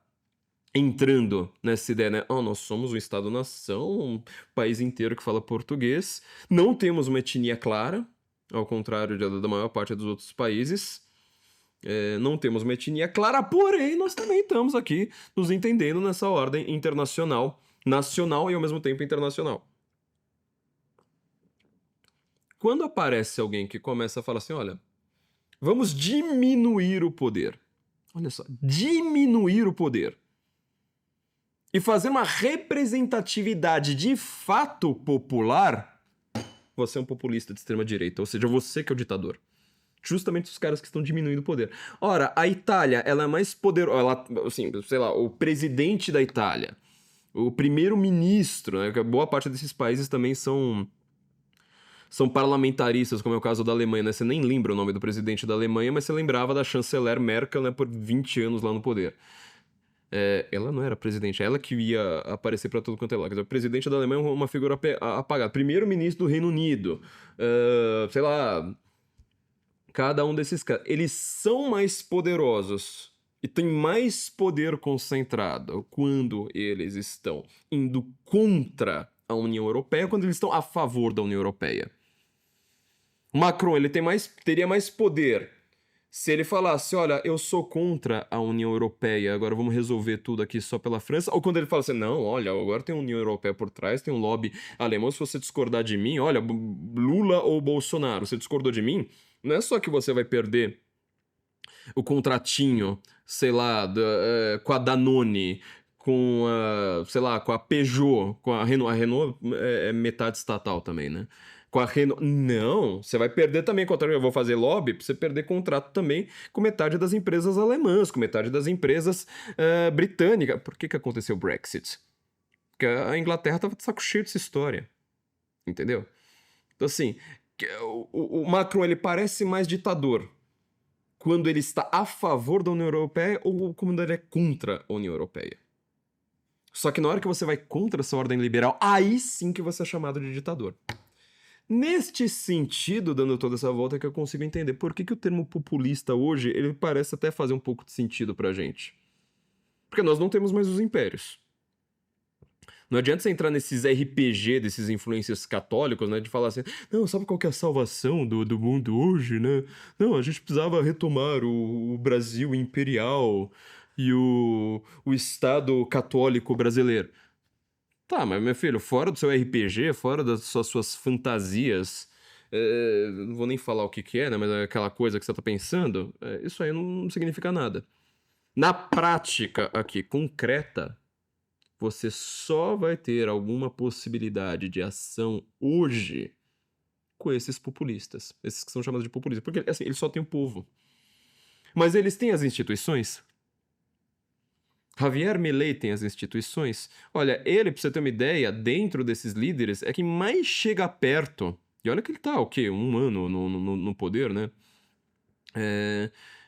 Speaker 2: entrando nessa ideia, né? Nós somos um Estado-nação, um país inteiro que fala português, não temos uma etnia clara, ao contrário da maior parte dos outros países. Não temos uma etnia clara, porém nós também estamos aqui nos entendendo nessa ordem internacional, nacional e ao mesmo tempo internacional. Quando aparece alguém que começa a falar assim, olha, vamos diminuir o poder. Olha só, diminuir o poder. E fazer uma representatividade de fato popular, você é um populista de extrema direita, ou seja, você que é o ditador. Justamente os caras que estão diminuindo o poder. Ora, a Itália, ela é mais poderosa, assim, sei lá, o presidente da Itália, o primeiro-ministro, né, boa parte desses países também são parlamentaristas, como é o caso da Alemanha, né? Você nem lembra o nome do presidente da Alemanha, mas você lembrava da chanceler Merkel, né, por 20 anos lá no poder. Ela não era presidente, ela que ia aparecer para tudo quanto é lá. Quer dizer, o presidente da Alemanha é uma figura apagada. Primeiro-ministro do Reino Unido, sei lá, cada um desses caras. Eles são mais poderosos e têm mais poder concentrado quando eles estão indo contra a União Europeia, quando eles estão a favor da União Europeia. Macron, ele teria mais poder se ele falasse, olha, eu sou contra a União Europeia, agora vamos resolver tudo aqui só pela França, ou quando ele fala assim, não, olha, agora tem a União Europeia por trás, tem um lobby alemão, se você discordar de mim, olha, Lula ou Bolsonaro, você discordou de mim, não é só que você vai perder o contratinho, sei lá, com a Danone, com a, sei lá, com a Peugeot, com a Renault é metade estatal também, né? Com a Renault. Não, você vai perder também contrato. Eu vou fazer lobby pra você perder contrato também com metade das empresas alemãs, com metade das empresas britânicas. Por que aconteceu o Brexit? Porque a Inglaterra tava de saco cheio dessa história. Entendeu? Então, assim, o Macron, ele parece mais ditador quando ele está a favor da União Europeia ou quando ele é contra a União Europeia. Só que na hora que você vai contra essa ordem liberal, aí sim que você é chamado de ditador. Neste sentido, dando toda essa volta, é que eu consigo entender por que o termo populista hoje, ele parece até fazer um pouco de sentido pra gente. Porque nós não temos mais os impérios. Não adianta você entrar nesses RPG, desses influencers católicos, né? De falar assim, não, sabe qual que é a salvação do mundo hoje, né? Não, a gente precisava retomar o Brasil imperial e o Estado católico brasileiro. Tá, mas meu filho, fora do seu RPG, fora das suas fantasias, não vou nem falar o que é, né? Mas é aquela coisa que você tá pensando, isso aí não significa nada. Na prática aqui, concreta, você só vai ter alguma possibilidade de ação hoje com esses populistas. Esses que são chamados de populistas. Porque, assim, eles só têm o povo. Mas eles têm as instituições? Javier Milei tem as instituições? Olha, ele, pra você ter uma ideia, dentro desses líderes, é quem mais chega perto. E olha que ele tá, o quê? Um ano no poder, né?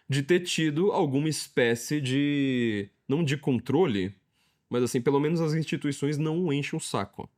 Speaker 2: De ter tido alguma espécie de não de controle, mas assim, pelo menos as instituições não o enchem o saco.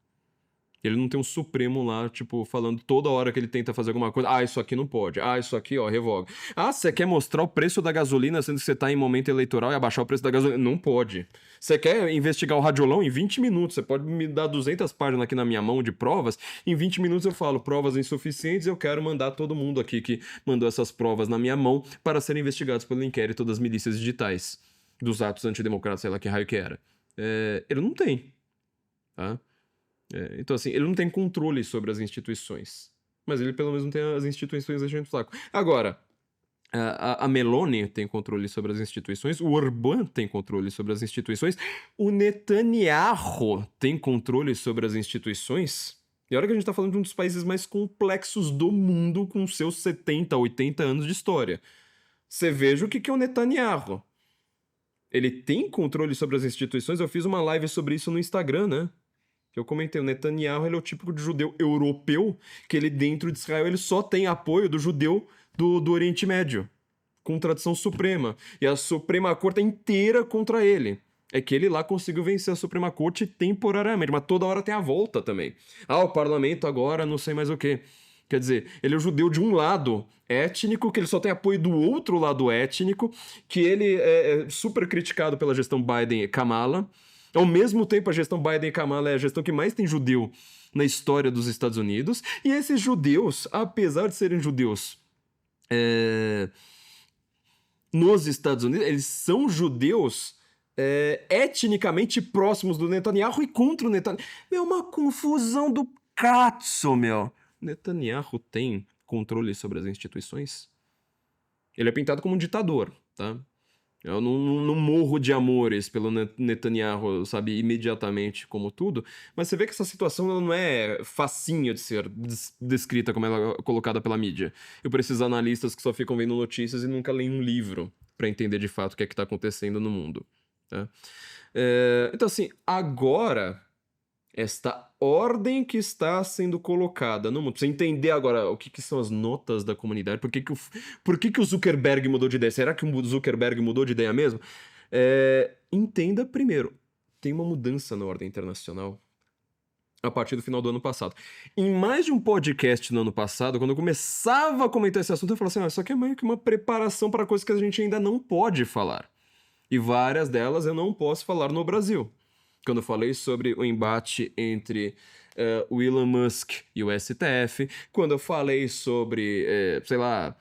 Speaker 2: Ele não tem um Supremo lá, tipo, falando toda hora que ele tenta fazer alguma coisa. Ah, isso aqui não pode. Ah, isso aqui, ó, revoga. Ah, você quer mostrar o preço da gasolina, sendo que você tá em momento eleitoral e abaixar o preço da gasolina? Não pode. Você quer investigar o radiolão em 20 minutos? Você pode me dar 200 páginas aqui na minha mão de provas. Em 20 minutos eu falo provas insuficientes, eu quero mandar todo mundo aqui que mandou essas provas na minha mão para serem investigados pelo inquérito das milícias digitais, dos atos antidemocratas, sei lá que raio que era. Ele não tem, tá? Então, assim, ele não tem controle sobre as instituições. Mas ele, pelo menos, não tem as instituições enchendo o saco. Agora, a Meloni tem controle sobre as instituições, o Orbán tem controle sobre as instituições, o Netanyahu tem controle sobre as instituições. E olha que a gente tá falando de um dos países mais complexos do mundo, com seus 70, 80 anos de história. Você veja o que é o Netanyahu. Ele tem controle sobre as instituições. Eu fiz uma live sobre isso no Instagram, né? Que eu comentei, o Netanyahu, ele é o típico de judeu europeu, que ele dentro de Israel ele só tem apoio do judeu do Oriente Médio, com tradição suprema. E a Suprema Corte é inteira contra ele. É que ele lá conseguiu vencer a Suprema Corte temporariamente, mas toda hora tem a volta também. Ah, o parlamento agora não sei mais o quê. Quer dizer, ele é o judeu de um lado étnico, que ele só tem apoio do outro lado étnico, que ele é super criticado pela gestão Biden e Kamala. Ao mesmo tempo, a gestão Biden e Kamala é a gestão que mais tem judeu na história dos Estados Unidos. E esses judeus, apesar de serem judeus nos Estados Unidos, eles são judeus etnicamente próximos do Netanyahu e contra o Netanyahu. Meu, uma confusão do cazzo, meu. Netanyahu tem controle sobre as instituições? Ele é pintado como um ditador, tá? Eu não morro de amores pelo Netanyahu, sabe, imediatamente como tudo, mas você vê que essa situação ela não é facinha de ser descrita como ela é colocada pela mídia. Eu preciso de analistas que só ficam vendo notícias e nunca leem um livro para entender de fato o que é que tá acontecendo no mundo, tá? Então assim, agora esta ordem que está sendo colocada no mundo. Pra você entender agora o que são as notas da comunidade, por que o Zuckerberg mudou de ideia? Será que o Zuckerberg mudou de ideia mesmo? Entenda primeiro, tem uma mudança na ordem internacional a partir do final do ano passado. Em mais de um podcast no ano passado, quando eu começava a comentar esse assunto, eu falava assim, isso aqui é meio que uma preparação para coisas que a gente ainda não pode falar. E várias delas eu não posso falar no Brasil. Quando eu falei sobre o embate entre o Elon Musk e o STF, quando eu falei sobre, sei lá,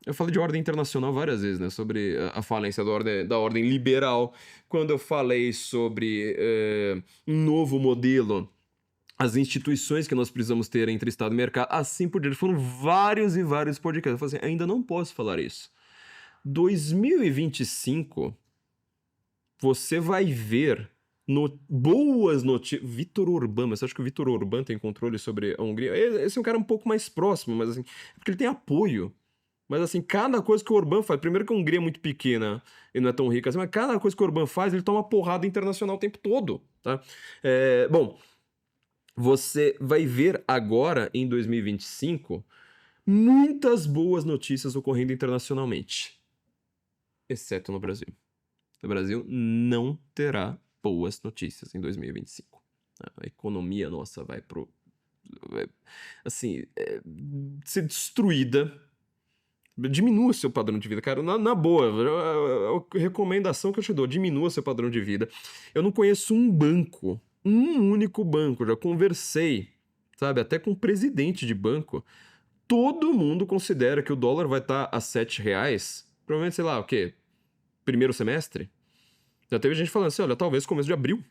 Speaker 2: eu falei de ordem internacional várias vezes, né, sobre a falência da ordem liberal, quando eu falei sobre um novo modelo, as instituições que nós precisamos ter entre Estado e mercado, assim por diante, foram vários e vários podcasts. Eu falei assim, ainda não posso falar isso. 2025, você vai ver boas notícias. Vitor Orbán, mas você acha que o Vitor Orbán tem controle sobre a Hungria? Esse é um cara um pouco mais próximo, mas assim, porque ele tem apoio. Mas assim, cada coisa que o Orbán faz, primeiro que a Hungria é muito pequena e não é tão rica assim, mas cada coisa que o Orbán faz, ele toma porrada internacional o tempo todo, tá? Bom, você vai ver agora, em 2025, muitas boas notícias ocorrendo internacionalmente. Exceto no Brasil. O Brasil não terá boas notícias em 2025. A economia nossa vai ser destruída. Diminua seu padrão de vida, cara. Na boa, a recomendação que eu te dou, diminua seu padrão de vida. Eu não conheço um único banco, já conversei, sabe, até com presidente de banco. Todo mundo considera que o dólar vai estar a R$7, provavelmente, sei lá, o quê? Primeiro semestre? Já teve gente falando assim, olha, talvez começo de abril.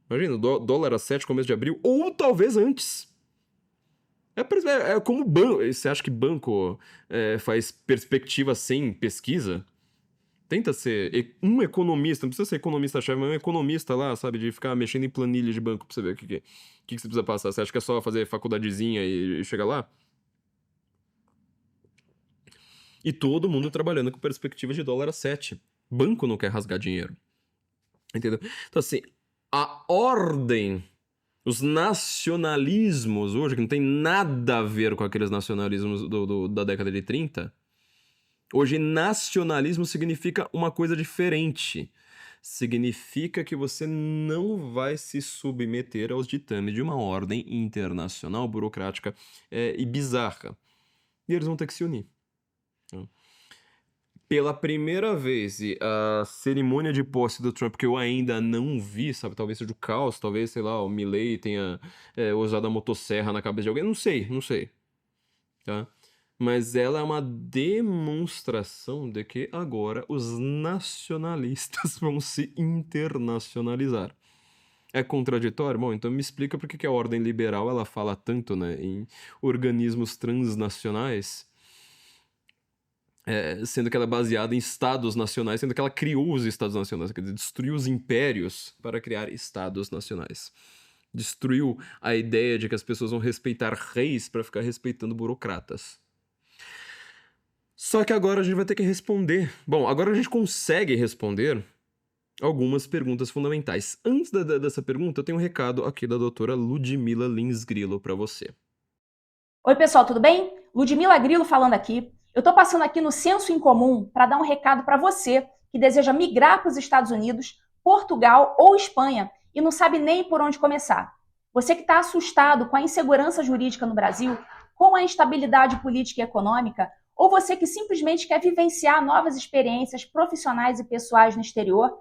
Speaker 2: Imagina, dólar a 7 começo de abril, ou talvez antes. É como banco. Você acha que banco faz perspectiva sem pesquisa? Tenta ser um economista, não precisa ser economista-chefe, mas um economista lá, sabe, de ficar mexendo em planilha de banco pra você ver o que você precisa passar. Você acha que é só fazer faculdadezinha e chegar lá? E todo mundo trabalhando com perspectiva de dólar a 7. Banco não quer rasgar dinheiro. Entendeu? Então, assim, a ordem, os nacionalismos hoje, que não tem nada a ver com aqueles nacionalismos da década de 30, hoje nacionalismo significa uma coisa diferente. significa que você não vai se submeter aos ditames de uma ordem internacional burocrática e bizarra. E eles vão ter que se unir. Né? Pela primeira vez, e a cerimônia de posse do Trump, que eu ainda não vi, sabe? Talvez seja o caos, talvez, sei lá, o Milley tenha usado a motosserra na cabeça de alguém, não sei, não sei. Tá? Mas ela é uma demonstração de que agora os nacionalistas vão se internacionalizar. É contraditório? Bom, então me explica por que a ordem liberal ela fala tanto, né, em organismos transnacionais, sendo que ela é baseada em estados nacionais, sendo que ela criou os estados nacionais, quer dizer, destruiu os impérios para criar estados nacionais. Destruiu a ideia de que as pessoas vão respeitar reis para ficar respeitando burocratas. Só que agora a gente vai ter que responder. Bom, agora a gente consegue responder algumas perguntas fundamentais. Antes dessa pergunta, eu tenho um recado aqui da doutora Ludmila Lins Grillo para você.
Speaker 1: Oi, pessoal, tudo bem? Ludmila Grillo falando aqui. Eu estou passando aqui no Senso em Comum para dar um recado para você que deseja migrar para os Estados Unidos, Portugal ou Espanha e não sabe nem por onde começar. Você que está assustado com a insegurança jurídica no Brasil, com a instabilidade política e econômica, ou você que simplesmente quer vivenciar novas experiências profissionais e pessoais no exterior,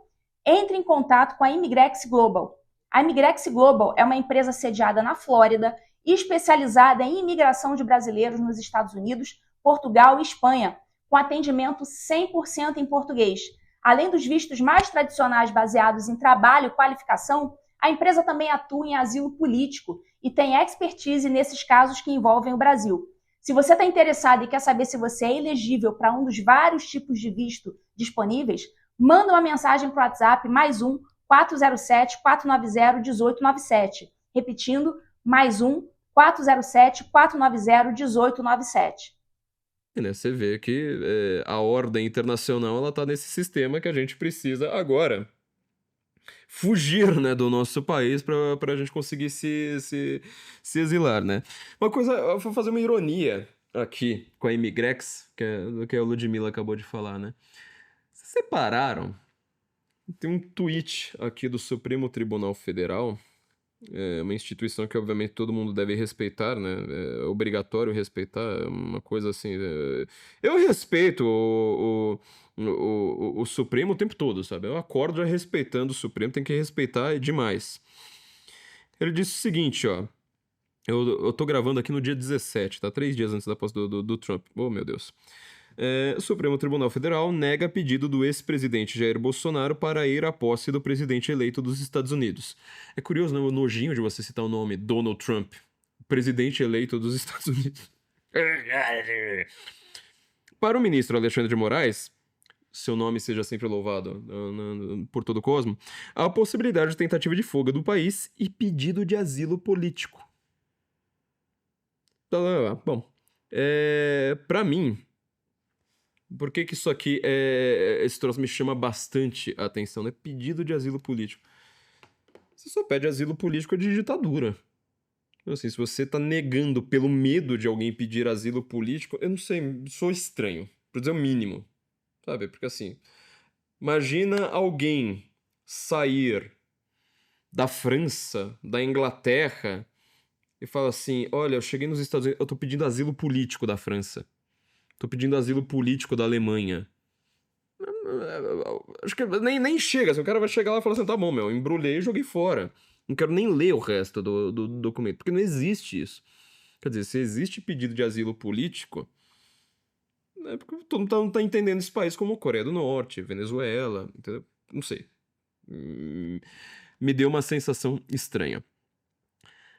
Speaker 1: entre em contato com a Imigrex Global. A Imigrex Global é uma empresa sediada na Flórida e especializada em imigração de brasileiros nos Estados Unidos, Portugal e Espanha, com atendimento 100% em português. Além dos vistos mais tradicionais baseados em trabalho e qualificação, a empresa também atua em asilo político e tem expertise nesses casos que envolvem o Brasil. Se você está interessado e quer saber se você é elegível para um dos vários tipos de visto disponíveis, manda uma mensagem para o WhatsApp +1 407 490 1897. Repetindo, +1 407 490 1897.
Speaker 2: E, né, você vê que a ordem internacional ela tá nesse sistema que a gente precisa agora fugir, né, do nosso país para a gente conseguir se exilar, né? Uma coisa, eu vou fazer uma ironia aqui com a Imigrex, que é do que a Ludmilla acabou de falar, né? Vocês separaram? Tem um tweet aqui do Supremo Tribunal Federal, uma instituição que obviamente todo mundo deve respeitar, né? É obrigatório respeitar, é uma coisa assim. Eu respeito o Supremo o tempo todo, sabe? Eu acordo já respeitando o Supremo, tem que respeitar demais. Ele disse o seguinte, ó. Eu tô gravando aqui no dia 17, tá? 3 dias antes da posse do Trump. Oh, meu Deus. O Supremo Tribunal Federal nega pedido do ex-presidente Jair Bolsonaro para ir à posse do presidente eleito dos Estados Unidos. É curioso, né? O nojinho de você citar o nome Donald Trump, presidente eleito dos Estados Unidos. Para o ministro Alexandre de Moraes, seu nome seja sempre louvado por todo o cosmo, há a possibilidade de tentativa de fuga do país e pedido de asilo político. Bom, para mim, por que isso aqui, esse troço me chama bastante a atenção, né? Pedido de asilo político. Você só pede asilo político de ditadura. Então, assim, se você tá negando pelo medo de alguém pedir asilo político, eu não sei, sou estranho, pra dizer o mínimo, sabe? Porque assim, imagina alguém sair da França, da Inglaterra, e fala assim, olha, eu cheguei nos Estados Unidos, eu tô pedindo asilo político da França. Tô pedindo asilo político da Alemanha. Acho que nem chega. Assim, o cara vai chegar lá e falar assim: tá bom, meu, embrulhei e joguei fora. Não quero nem ler o resto do documento, porque não existe isso. Quer dizer, se existe pedido de asilo político, é porque todo mundo não tá entendendo esse país como Coreia do Norte, Venezuela, entendeu? Não sei. Me deu uma sensação estranha.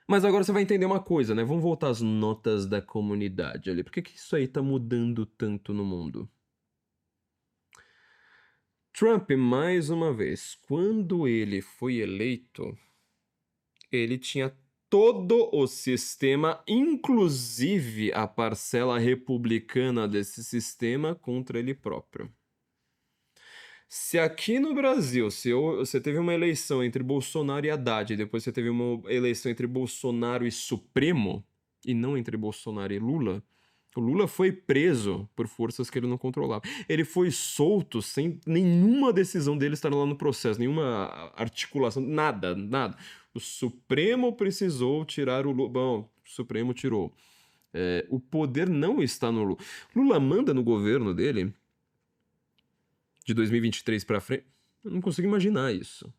Speaker 2: Mas agora você vai entender uma coisa, né? Vamos voltar às notas da comunidade ali. Por que isso aí tá mudando tanto no mundo? Trump, mais uma vez, quando ele foi eleito, ele tinha todo o sistema, inclusive a parcela republicana desse sistema, contra ele próprio. Se aqui no Brasil você teve uma eleição entre Bolsonaro e Haddad, e depois você teve uma eleição entre Bolsonaro e Supremo, e não entre Bolsonaro e Lula, O Lula foi preso por forças que ele não controlava. Ele foi solto sem nenhuma decisão dele estar lá no processo, nenhuma articulação, nada, nada. O Supremo precisou tirar o Lula. Bom, o Supremo tirou. O poder não está no Lula. Lula manda no governo dele, de 2023 para frente. Eu não consigo imaginar isso.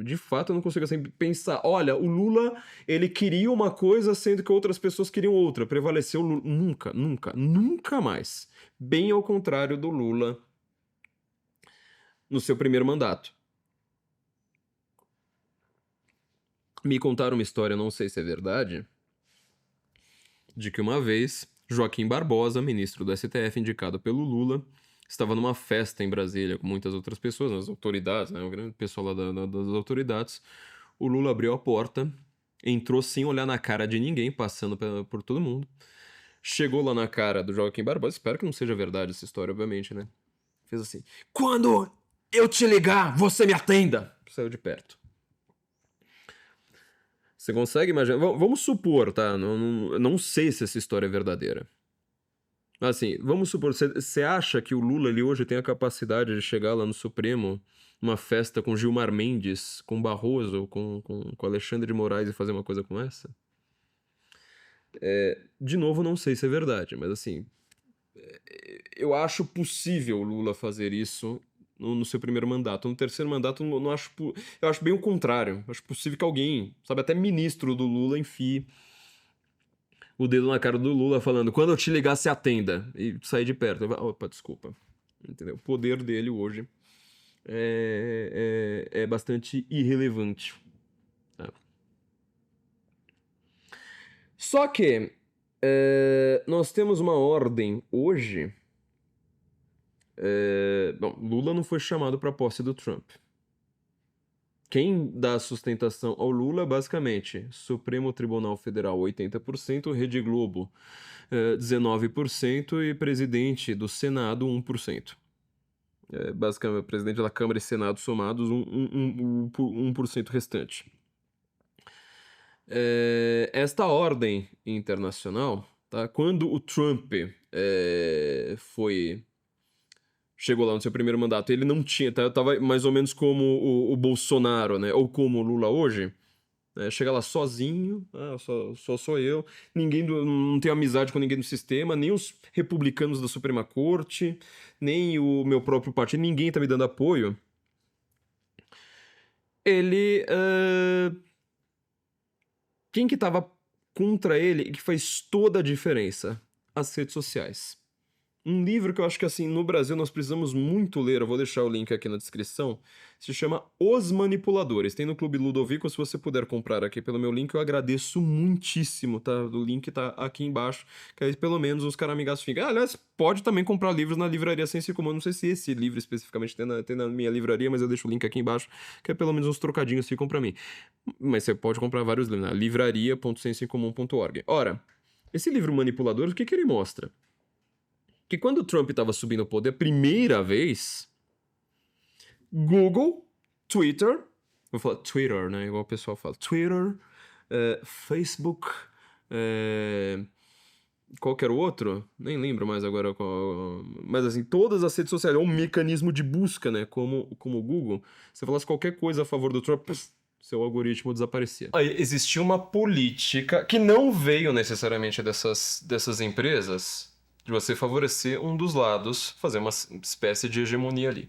Speaker 2: De fato, eu não consigo assim pensar. Olha, o Lula, ele queria uma coisa, sendo que outras pessoas queriam outra. Prevaleceu o Lula. Nunca, nunca, nunca mais. Bem ao contrário do Lula no seu primeiro mandato. Me contaram uma história, não sei se é verdade, de que uma vez Joaquim Barbosa, ministro do STF, indicado pelo Lula, estava numa festa em Brasília com muitas outras pessoas, as autoridades, né, o grande pessoal lá das autoridades. O Lula abriu a porta, entrou sem olhar na cara de ninguém, passando por todo mundo. Chegou lá na cara do Joaquim Barbosa, espero que não seja verdade essa história, obviamente, né? Fez assim: quando eu te ligar, você me atenda! Saiu de perto. Você consegue imaginar? Vamos supor, tá? Não sei se essa história é verdadeira. Assim, vamos supor, você acha que o Lula ele hoje tem a capacidade de chegar lá no Supremo, numa festa com Gilmar Mendes, com Barroso, com Alexandre de Moraes e fazer uma coisa como essa? De novo, não sei se é verdade, mas assim, eu acho possível o Lula fazer isso no seu primeiro mandato. No terceiro mandato, não acho, eu acho bem o contrário. Acho possível que alguém, sabe, até ministro do Lula, enfie o dedo na cara do Lula falando: quando eu te ligar, se atenda. E sair de perto. Opa, desculpa. Entendeu? O poder dele hoje é bastante irrelevante. Tá? Só que nós temos uma ordem hoje. Bom, Lula não foi chamado para a posse do Trump. Quem dá sustentação ao Lula, basicamente, Supremo Tribunal Federal 80%, Rede Globo 19% e presidente do Senado 1%. Basicamente, presidente da Câmara e Senado somados 1% restante. Esta ordem internacional, tá? Quando o Trump chegou lá no seu primeiro mandato, ele não tinha, tava mais ou menos como o Bolsonaro, né? Ou como o Lula hoje. Chega lá sozinho, só sou eu, ninguém não tenho amizade com ninguém do sistema, nem os republicanos da Suprema Corte, nem o meu próprio partido, ninguém tá me dando apoio. Ele... Quem que tava contra ele e que faz toda a diferença? As redes sociais. Um livro que eu acho que, assim, no Brasil nós precisamos muito ler, eu vou deixar o link aqui na descrição, se chama Os Manipuladores. Tem no Clube Ludovico, se você puder comprar aqui pelo meu link, eu agradeço muitíssimo, tá? O link tá aqui embaixo, que aí pelo menos os caramigas ficam. Aliás, pode também comprar livros na livraria Senso Comum, não sei se esse livro especificamente tem na minha livraria, mas eu deixo o link aqui embaixo, que é pelo menos uns trocadinhos ficam pra mim. Mas você pode comprar vários livros na livraria.sensocomum.org. Ora, esse livro Manipulador, o que ele mostra? Que quando o Trump estava subindo ao poder a primeira vez, Google, Twitter, vou falar Twitter, né, igual o pessoal fala, Twitter, Facebook, qualquer outro, nem lembro mais agora qual, mas assim, todas as redes sociais, é um mecanismo de busca, né, como o Google, se falasse qualquer coisa a favor do Trump, seu algoritmo desaparecia. Existia uma política que não veio necessariamente dessas empresas, de você favorecer um dos lados, fazer uma espécie de hegemonia ali.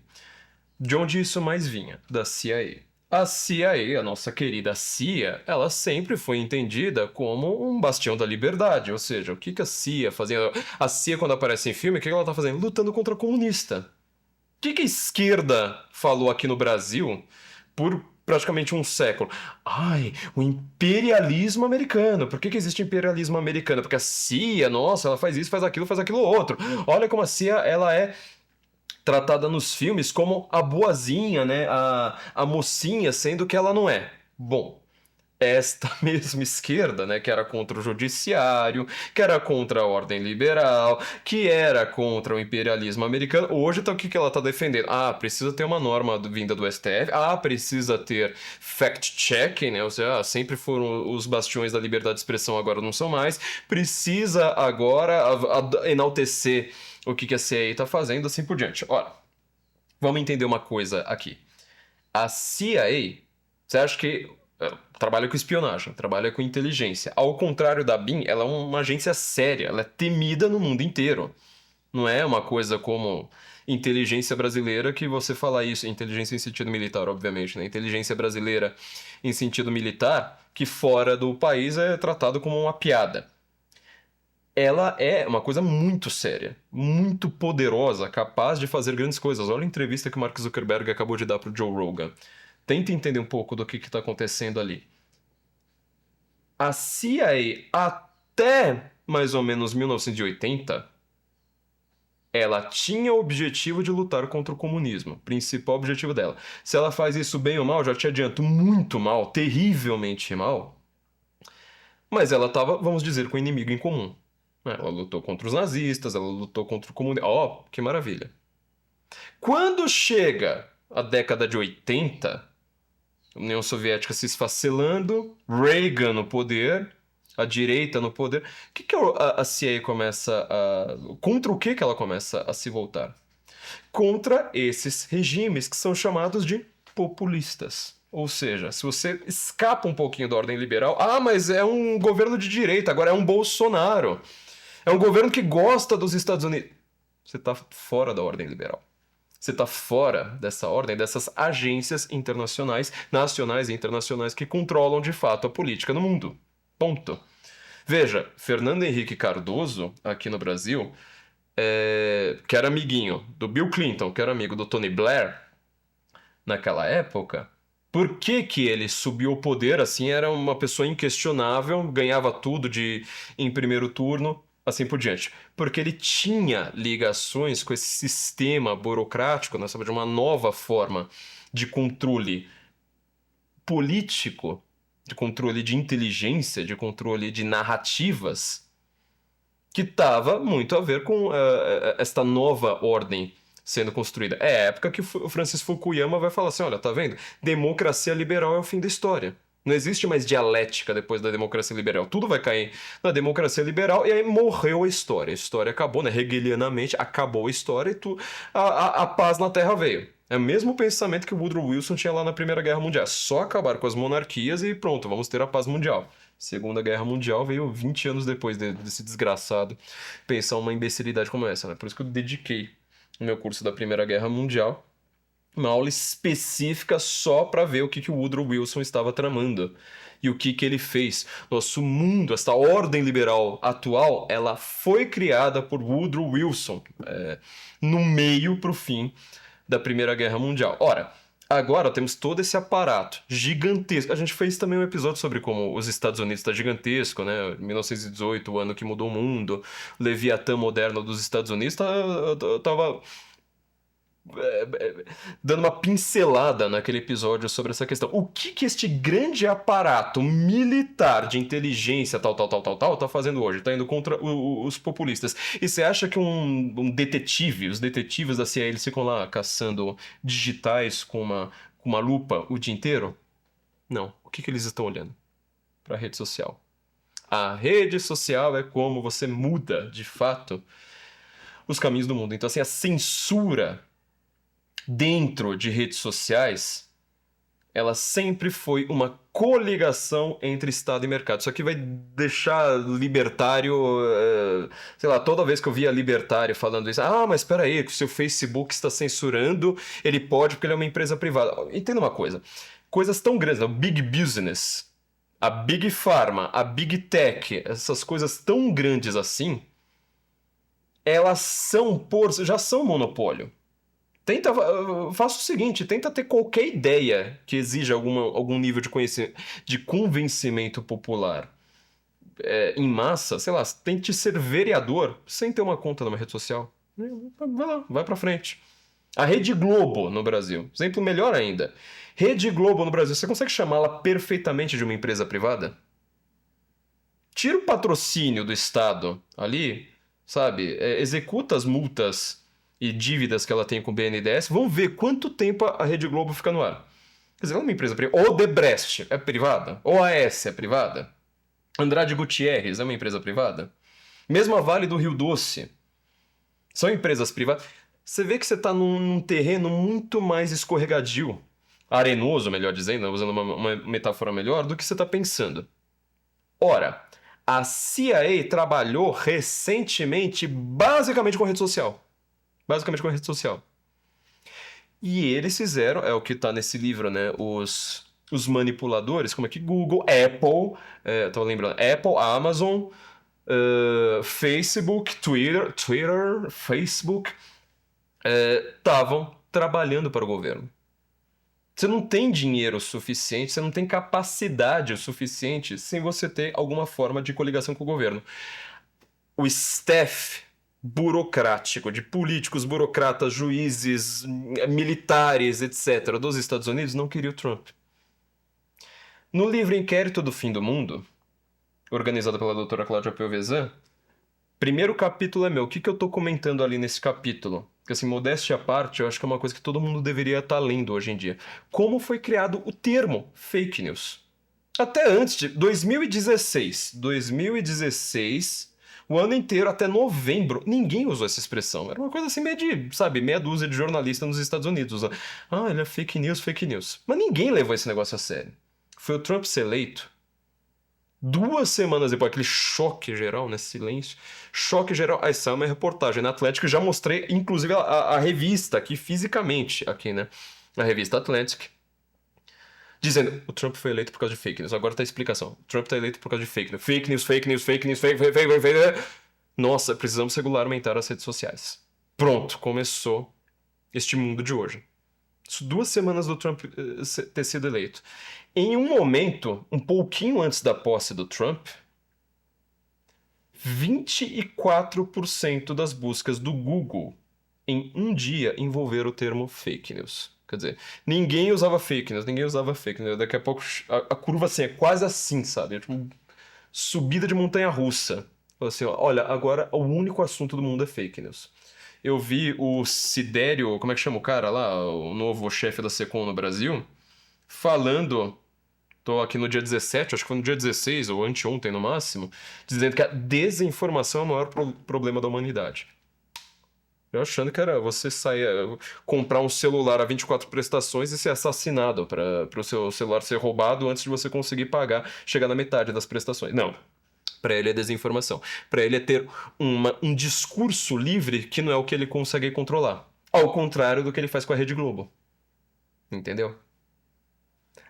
Speaker 2: De onde isso mais vinha? Da CIA. A CIA, a nossa querida CIA, ela sempre foi entendida como um bastião da liberdade. Ou seja, o que a CIA fazia? A CIA, quando aparece em filme, o que ela tá fazendo? Lutando contra comunista. O que a esquerda falou aqui no Brasil por praticamente um século? Ai, o imperialismo americano. Por que existe imperialismo americano? Porque a CIA, nossa, ela faz isso, faz aquilo outro. Olha como a CIA, ela é tratada nos filmes como a boazinha, né? A mocinha, sendo que ela não é. Bom, esta mesma esquerda, né, que era contra o judiciário, que era contra a ordem liberal, que era contra o imperialismo americano, hoje então, o que ela está defendendo? Ah, precisa ter uma norma vinda do STF, precisa ter fact-checking, né, ou seja, sempre foram os bastiões da liberdade de expressão, agora não são mais, precisa agora enaltecer o que a CIA está fazendo, assim por diante. Ora, vamos entender uma coisa aqui. A CIA, você acha que trabalha com espionagem, trabalha com inteligência. Ao contrário da BIM, ela é uma agência séria, ela é temida no mundo inteiro. Não é uma coisa como inteligência brasileira, que você fala isso, inteligência em sentido militar, obviamente, né? Inteligência brasileira em sentido militar, que fora do país é tratado como uma piada. Ela é uma coisa muito séria, muito poderosa, capaz de fazer grandes coisas. Olha a entrevista que o Mark Zuckerberg acabou de dar para o Joe Rogan. Tenta entender um pouco do que está acontecendo ali. A CIA, até mais ou menos 1980, ela tinha o objetivo de lutar contra o comunismo. Principal objetivo dela. Se ela faz isso bem ou mal, já te adianto, muito mal, terrivelmente mal. Mas ela estava, vamos dizer, com o inimigo em comum. Ela lutou contra os nazistas, ela lutou contra o comunismo. Ó, que maravilha. Quando chega a década de 80, a União Soviética se esfacelando, Reagan no poder, a direita no poder, o que a CIA começa a... Contra o que ela começa a se voltar? Contra esses regimes que são chamados de populistas. Ou seja, se você escapa um pouquinho da ordem liberal, mas é um governo de direita, agora é um Bolsonaro. É um governo que gosta dos Estados Unidos. Você está fora da ordem liberal. Você está fora dessa ordem, dessas agências internacionais, nacionais e internacionais, que controlam de fato a política no mundo. Ponto. Veja, Fernando Henrique Cardoso, aqui no Brasil, que era amiguinho do Bill Clinton, que era amigo do Tony Blair, naquela época, por que ele subiu ao poder assim? Era uma pessoa inquestionável, ganhava tudo em primeiro turno, assim por diante. Porque ele tinha ligações com esse sistema burocrático, nós sabemos de uma nova forma de controle político, de controle de inteligência, de controle de narrativas, que estava muito a ver com esta nova ordem sendo construída. É a época que o Francis Fukuyama vai falar assim, olha, tá vendo? Democracia liberal é o fim da história. Não existe mais dialética depois da democracia liberal. Tudo vai cair na democracia liberal e aí morreu a história. A história acabou, né? Hegelianamente, acabou a história e a paz na Terra veio. É o mesmo pensamento que o Woodrow Wilson tinha lá na Primeira Guerra Mundial. Só acabar com as monarquias e pronto, vamos ter a paz mundial. Segunda Guerra Mundial veio 20 anos depois desse desgraçado pensar uma imbecilidade como essa, né? Por isso que eu dediquei o meu curso da Primeira Guerra Mundial uma aula específica só para ver o que o Woodrow Wilson estava tramando e o que ele fez. Nosso mundo, essa ordem liberal atual, ela foi criada por Woodrow Wilson no meio para o fim da Primeira Guerra Mundial. Ora, agora temos todo esse aparato gigantesco. A gente fez também um episódio sobre como os Estados Unidos está gigantesco, né? 1918, o ano que mudou o mundo, o Leviatã moderno dos Estados Unidos tava dando uma pincelada naquele episódio sobre essa questão. O que este grande aparato militar de inteligência tá fazendo hoje? Tá indo contra os populistas. E você acha que um detetive, os detetives da CIA, eles ficam lá caçando digitais com uma lupa o dia inteiro? Não. O que eles estão olhando? Para a rede social. A rede social é como você muda, de fato, os caminhos do mundo. Então, assim, a censura dentro de redes sociais, ela sempre foi uma coligação entre Estado e mercado. Isso aqui vai deixar libertário, sei lá, toda vez que eu via libertário falando isso, mas espera aí, que se o Facebook está censurando, ele pode porque ele é uma empresa privada. Entenda uma coisa, coisas tão grandes, o Big Business, a Big Pharma, a Big Tech, essas coisas tão grandes assim, elas já são monopólio. Faça o seguinte, tenta ter qualquer ideia que exija algum nível de convencimento popular em massa, sei lá, tente ser vereador sem ter uma conta numa rede social. Vai lá, vai pra frente. A Rede Globo no Brasil, exemplo melhor ainda. Rede Globo no Brasil, você consegue chamá-la perfeitamente de uma empresa privada? Tira o patrocínio do Estado ali, sabe? Executa as multas e dívidas que ela tem com o BNDES. Vamos ver quanto tempo a Rede Globo fica no ar. Quer dizer, ela é uma empresa privada. Odebrecht é privada? OAS é privada? Andrade Gutierrez é uma empresa privada? Mesmo a Vale do Rio Doce. São empresas privadas. Você vê que você está num terreno muito mais escorregadio, arenoso, melhor dizendo, usando uma metáfora melhor, do que você está pensando. Ora, a CIA trabalhou recentemente basicamente com rede social. Basicamente com rede social. E eles fizeram, é o que está nesse livro, né? Os manipuladores, como é que Google, Apple, tô lembrando, Apple, Amazon, Facebook, Twitter, Facebook, estavam trabalhando para o governo. Você não tem dinheiro suficiente, você não tem capacidade o suficiente sem você ter alguma forma de coligação com o governo. O staff burocrático de políticos, burocratas, juízes, militares, etc., dos Estados Unidos não queria o Trump. No livro Inquérito do Fim do Mundo, organizado pela doutora Cláudia Piovesan, primeiro capítulo é meu. O que eu tô comentando ali nesse capítulo? Porque, assim, modéstia à parte, eu acho que é uma coisa que todo mundo deveria estar lendo hoje em dia. Como foi criado o termo fake news? Até antes de 2016, o ano inteiro, até novembro, ninguém usou essa expressão. Era uma coisa assim meio de, sabe, meia dúzia de jornalistas nos Estados Unidos usando. Ah, ele é fake news, fake news. Mas ninguém levou esse negócio a sério. Foi o Trump ser eleito. 2 semanas depois, aquele choque geral, né? Silêncio. Choque geral. Aí saiu uma reportagem na Atlantic, já mostrei, inclusive, a revista aqui, fisicamente, aqui, né? A revista Atlantic. Dizendo, o Trump foi eleito por causa de fake news. Agora tá a explicação. O Trump tá eleito por causa de fake news. Fake news, fake news, fake news, fake. Nossa, precisamos regulamentar as redes sociais. Pronto, começou este mundo de hoje. Isso 2 semanas do Trump ter sido eleito. Em um momento, um pouquinho antes da posse do Trump, 24% das buscas do Google em um dia envolveram o termo fake news. Quer dizer, ninguém usava fake news. Daqui a pouco a curva assim, é quase assim, sabe? É tipo subida de montanha-russa. Assim, ó, olha, agora o único assunto do mundo é fake news. Eu vi o Sidério, como é que chama o cara lá? O novo chefe da Secom no Brasil, falando... Tô aqui no dia 17, acho que foi no dia 16, ou anteontem no máximo, dizendo que a desinformação é o maior problema da humanidade. Eu achando que era você sair, comprar um celular a 24 prestações e ser assassinado para o seu celular ser roubado antes de você conseguir pagar, chegar na metade das prestações. Não. Para ele é desinformação. Para ele é ter um discurso livre que não é o que ele consegue controlar. Ao contrário do que ele faz com a Rede Globo. Entendeu?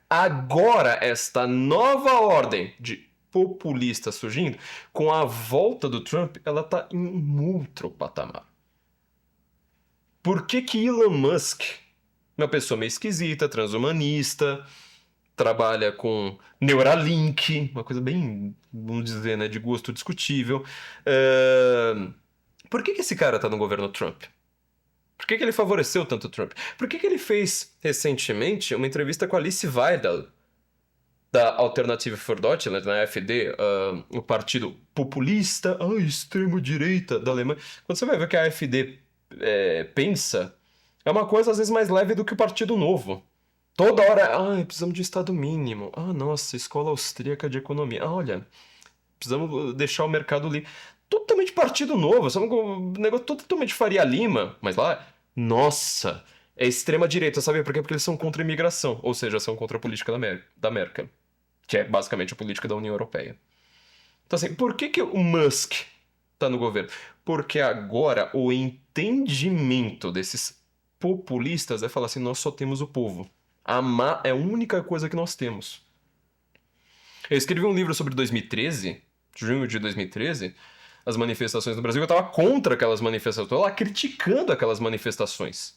Speaker 2: Agora, esta nova ordem de populistas surgindo, com a volta do Trump, ela está em um outro patamar. Por que Elon Musk, uma pessoa meio esquisita, transhumanista, trabalha com Neuralink, uma coisa bem, vamos dizer, né, de gosto discutível. Por que esse cara está no governo Trump? Por que ele favoreceu tanto o Trump? Por que ele fez, recentemente, uma entrevista com a Alice Weidel, da Alternative for Deutschland, na AfD, o partido populista, extremo-direita da Alemanha. Quando você vai ver o que a AfD pensa, é uma coisa às vezes mais leve do que o Partido Novo. Toda hora, precisamos de um Estado mínimo. Nossa, escola austríaca de economia. Olha, precisamos deixar o mercado livre. Totalmente Partido Novo, um negócio totalmente Faria Lima, mas lá, nossa, é extrema-direita, sabe por quê? Porque eles são contra a imigração, ou seja, são contra a política da Merkel, que é basicamente a política da União Europeia. Então assim, por que o Musk tá no governo? Porque agora o entendimento desses populistas é falar assim, nós só temos o povo. Amar é a única coisa que nós temos. Eu escrevi um livro sobre 2013, junho de 2013, as manifestações no Brasil, eu estava contra aquelas manifestações, eu estava lá criticando aquelas manifestações.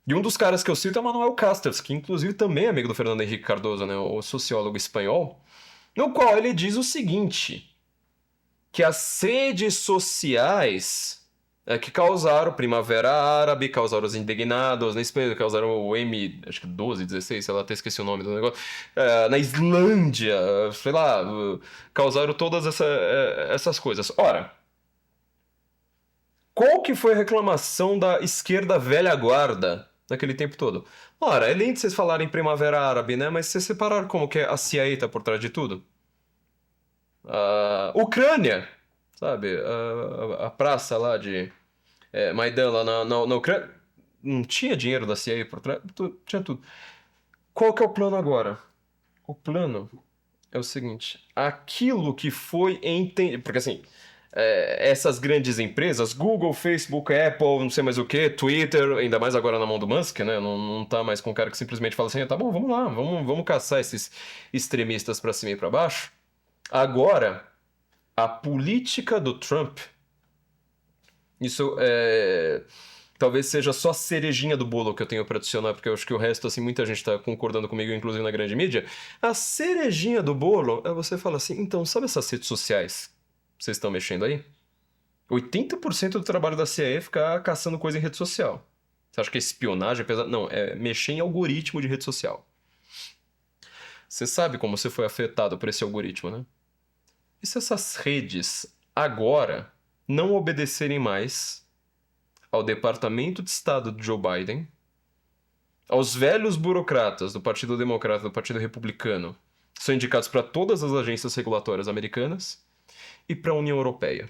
Speaker 2: E um dos caras que eu cito é Manuel Castells, que inclusive também é amigo do Fernando Henrique Cardoso, né, o sociólogo espanhol, no qual ele diz o seguinte, que as redes sociais, que causaram Primavera Árabe, causaram os indignados, na Espanha causaram o acho que 12, 16, sei lá, até esqueci o nome do negócio. Na Islândia, sei lá, causaram todas essas coisas. Ora, qual que foi a reclamação da esquerda velha guarda naquele tempo todo? Ora, é lindo vocês falarem Primavera Árabe, né? Mas vocês separaram como que a CIA tá por trás de tudo? A Ucrânia, sabe? A praça lá de Maidan, lá na Ucrânia, não tinha dinheiro da CIA por trás, tinha tudo. Qual que é o plano agora? O plano é o seguinte, aquilo que foi entendido, porque assim, essas grandes empresas, Google, Facebook, Apple, não sei mais o que, Twitter, ainda mais agora na mão do Musk, né? Não tá mais com um cara que simplesmente fala assim, tá bom, vamos lá, vamos caçar esses extremistas pra cima e pra baixo. Agora, a política do Trump, isso talvez seja só a cerejinha do bolo que eu tenho para adicionar, porque eu acho que o resto, assim, muita gente tá concordando comigo, inclusive na grande mídia. A cerejinha do bolo é você falar assim, então, sabe essas redes sociais que vocês estão mexendo aí? 80% do trabalho da CIA é ficar caçando coisa em rede social. Você acha que é espionagem? Não, é mexer em algoritmo de rede social. Você sabe como você foi afetado por esse algoritmo, né? E se essas redes agora não obedecerem mais ao Departamento de Estado de Joe Biden, aos velhos burocratas do Partido Democrata e do Partido Republicano, que são indicados para todas as agências regulatórias americanas e para a União Europeia?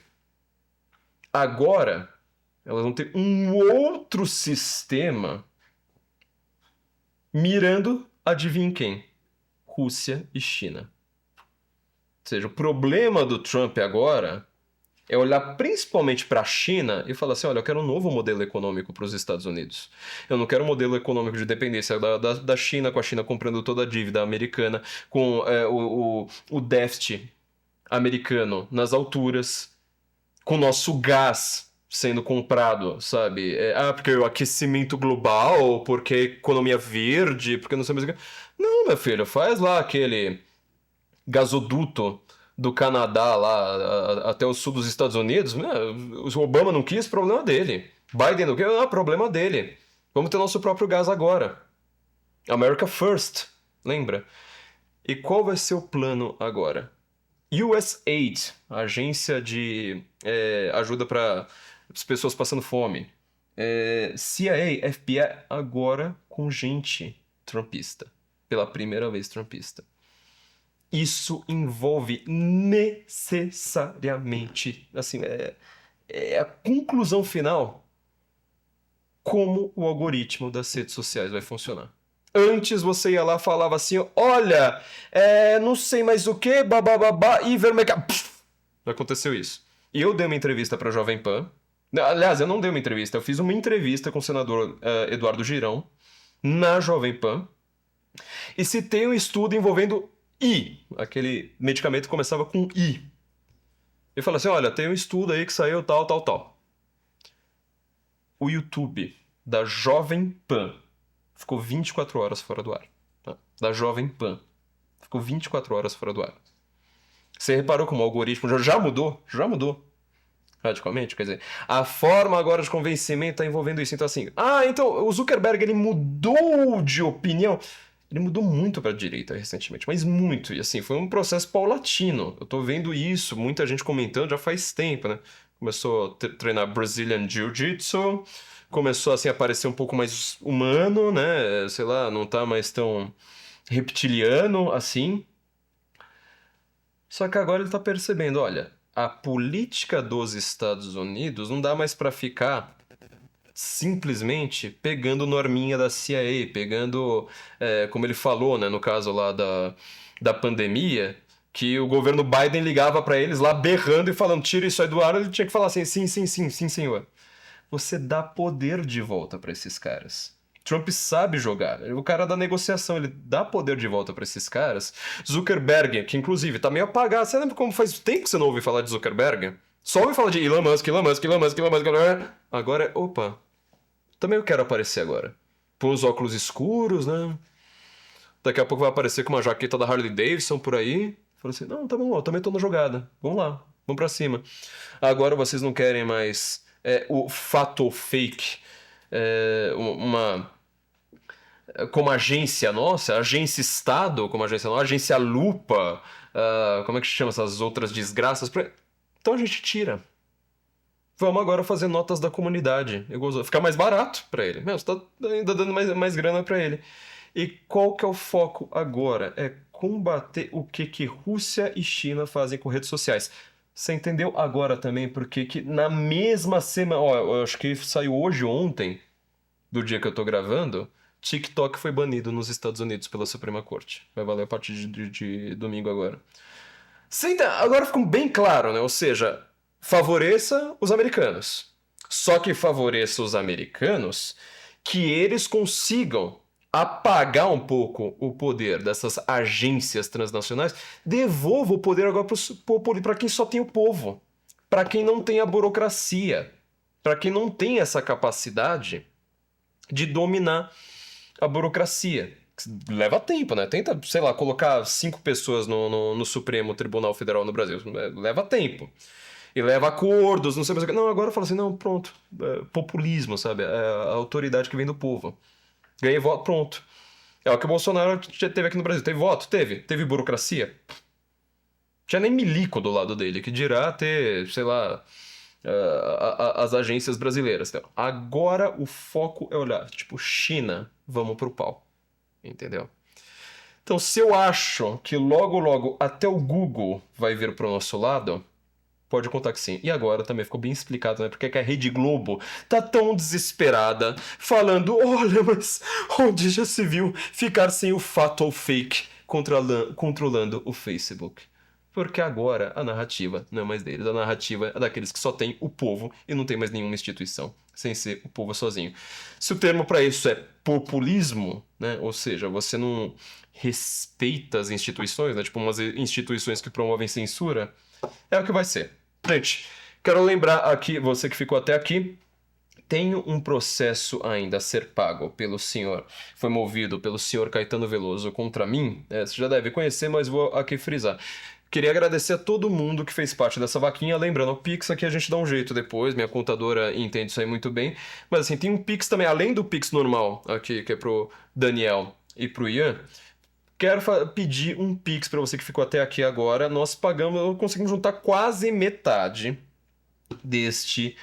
Speaker 2: Agora, elas vão ter um outro sistema mirando, adivinha quem? Rússia e China. Ou seja, o problema do Trump agora é olhar principalmente para a China e falar assim, olha, eu quero um novo modelo econômico para os Estados Unidos. Eu não quero um modelo econômico de dependência da China, com a China comprando toda a dívida americana, com o déficit americano nas alturas, com o nosso gás sendo comprado, sabe? Porque o aquecimento global, porque a economia verde, porque não sei mais o que. Não, meu filho, faz lá aquele gasoduto do Canadá lá até o sul dos Estados Unidos, o Obama não quis, problema dele. Biden não quis, problema dele. Vamos ter nosso próprio gás agora. America First, lembra? E qual vai ser o plano agora? USAID, agência de ajuda para as pessoas passando fome. CIA, FBI, agora com gente trumpista. Pela primeira vez trumpista. Isso envolve necessariamente, assim, a conclusão final, como o algoritmo das redes sociais vai funcionar. Antes você ia lá e falava assim, olha, não sei mais o que, babababá, e vermelho. Aconteceu isso. E eu dei uma entrevista para a Jovem Pan. Aliás, eu não dei uma entrevista, eu fiz uma entrevista com o senador Eduardo Girão, na Jovem Pan, e citei um estudo envolvendo aquele medicamento que começava com I. Ele falou assim, olha, tem um estudo aí que saiu tal. O YouTube da Jovem Pan ficou 24 horas fora do ar. Tá? Da Jovem Pan. Ficou 24 horas fora do ar. Você reparou como o algoritmo já mudou? Já mudou. Radicalmente, quer dizer, a forma agora de convencimento está envolvendo isso. Então assim, então o Zuckerberg ele mudou de opinião. Ele mudou muito para a direita recentemente, mas muito. E assim, foi um processo paulatino. Eu tô vendo isso, muita gente comentando já faz tempo, né? Começou a treinar Brazilian Jiu-Jitsu, começou assim, a parecer um pouco mais humano, né? Sei lá, não tá mais tão reptiliano assim. Só que agora ele tá percebendo, olha, a política dos Estados Unidos não dá mais para ficar simplesmente pegando norminha da CIA, pegando, como ele falou, né, no caso lá da pandemia, que o governo Biden ligava para eles lá berrando e falando, tira isso aí do ar, ele tinha que falar assim, sim, senhor. Você dá poder de volta para esses caras. Trump sabe jogar, o cara da negociação, ele dá poder de volta para esses caras. Zuckerberg, que inclusive tá meio apagado, você lembra como faz tempo que você não ouve falar de Zuckerberg? Só ouve falar de Elon Musk. Agora, opa, também eu quero aparecer agora. Põe os óculos escuros, né? Daqui a pouco vai aparecer com uma jaqueta da Harley Davidson por aí. Falei assim, não, tá bom, eu também tô na jogada. Vamos lá, vamos pra cima. Agora vocês não querem mais o fato ou fake, como agência nossa, agência Estado, como agência nossa, agência Lupa, como é que chama essas outras desgraças? Então a gente tira. Vamos agora fazer notas da comunidade. Ficar mais barato pra ele. Você tá ainda dando mais grana pra ele. E qual que é o foco agora? É combater o que Rússia e China fazem com redes sociais. Você entendeu agora também porque que na mesma semana... eu acho que saiu hoje ou ontem, do dia que eu tô gravando, TikTok foi banido nos Estados Unidos pela Suprema Corte. Vai valer a partir de domingo agora. Agora ficou bem claro, né? Ou seja, favoreça os americanos. Só que favoreça os americanos que eles consigam apagar um pouco o poder dessas agências transnacionais, devolva o poder agora para quem só tem o povo, para quem não tem a burocracia, para quem não tem essa capacidade de dominar a burocracia. Leva tempo, né? Tenta, sei lá, colocar 5 pessoas no Supremo Tribunal Federal no Brasil. Leva tempo. E leva acordos, não sei mais o que. Não, agora fala assim, não, pronto. Populismo, sabe? A autoridade que vem do povo. Ganhei voto, pronto. É o que o Bolsonaro teve aqui no Brasil. Teve voto? Teve. Teve burocracia? Tinha nem milico do lado dele, que dirá ter, sei lá, as agências brasileiras. Então, agora o foco é olhar, tipo, China, vamos pro pau. Entendeu? Então, se eu acho que logo até o Google vai vir pro nosso lado, pode contar que sim. E agora também ficou bem explicado, né? Porque que a Rede Globo tá tão desesperada, falando, olha, mas onde já se viu ficar sem o fato ou fake controlando o Facebook? Porque agora a narrativa não é mais deles. A narrativa é daqueles que só tem o povo e não tem mais nenhuma instituição, sem ser o povo sozinho. Se o termo para isso é populismo, né? Ou seja, você não respeita as instituições, né? Tipo umas instituições que promovem censura, é o que vai ser. Gente, quero lembrar aqui, você que ficou até aqui, tem um processo ainda a ser pago pelo senhor, foi movido pelo senhor Caetano Veloso contra mim, você já deve conhecer, mas vou aqui frisar. Queria agradecer a todo mundo que fez parte dessa vaquinha, lembrando, o Pix aqui a gente dá um jeito depois, minha contadora entende isso aí muito bem, mas assim, tem um Pix também, além do Pix normal aqui, que é pro Daniel e pro Ian. Quero pedir um Pix para você que ficou até aqui agora. Nós conseguimos juntar quase metade deste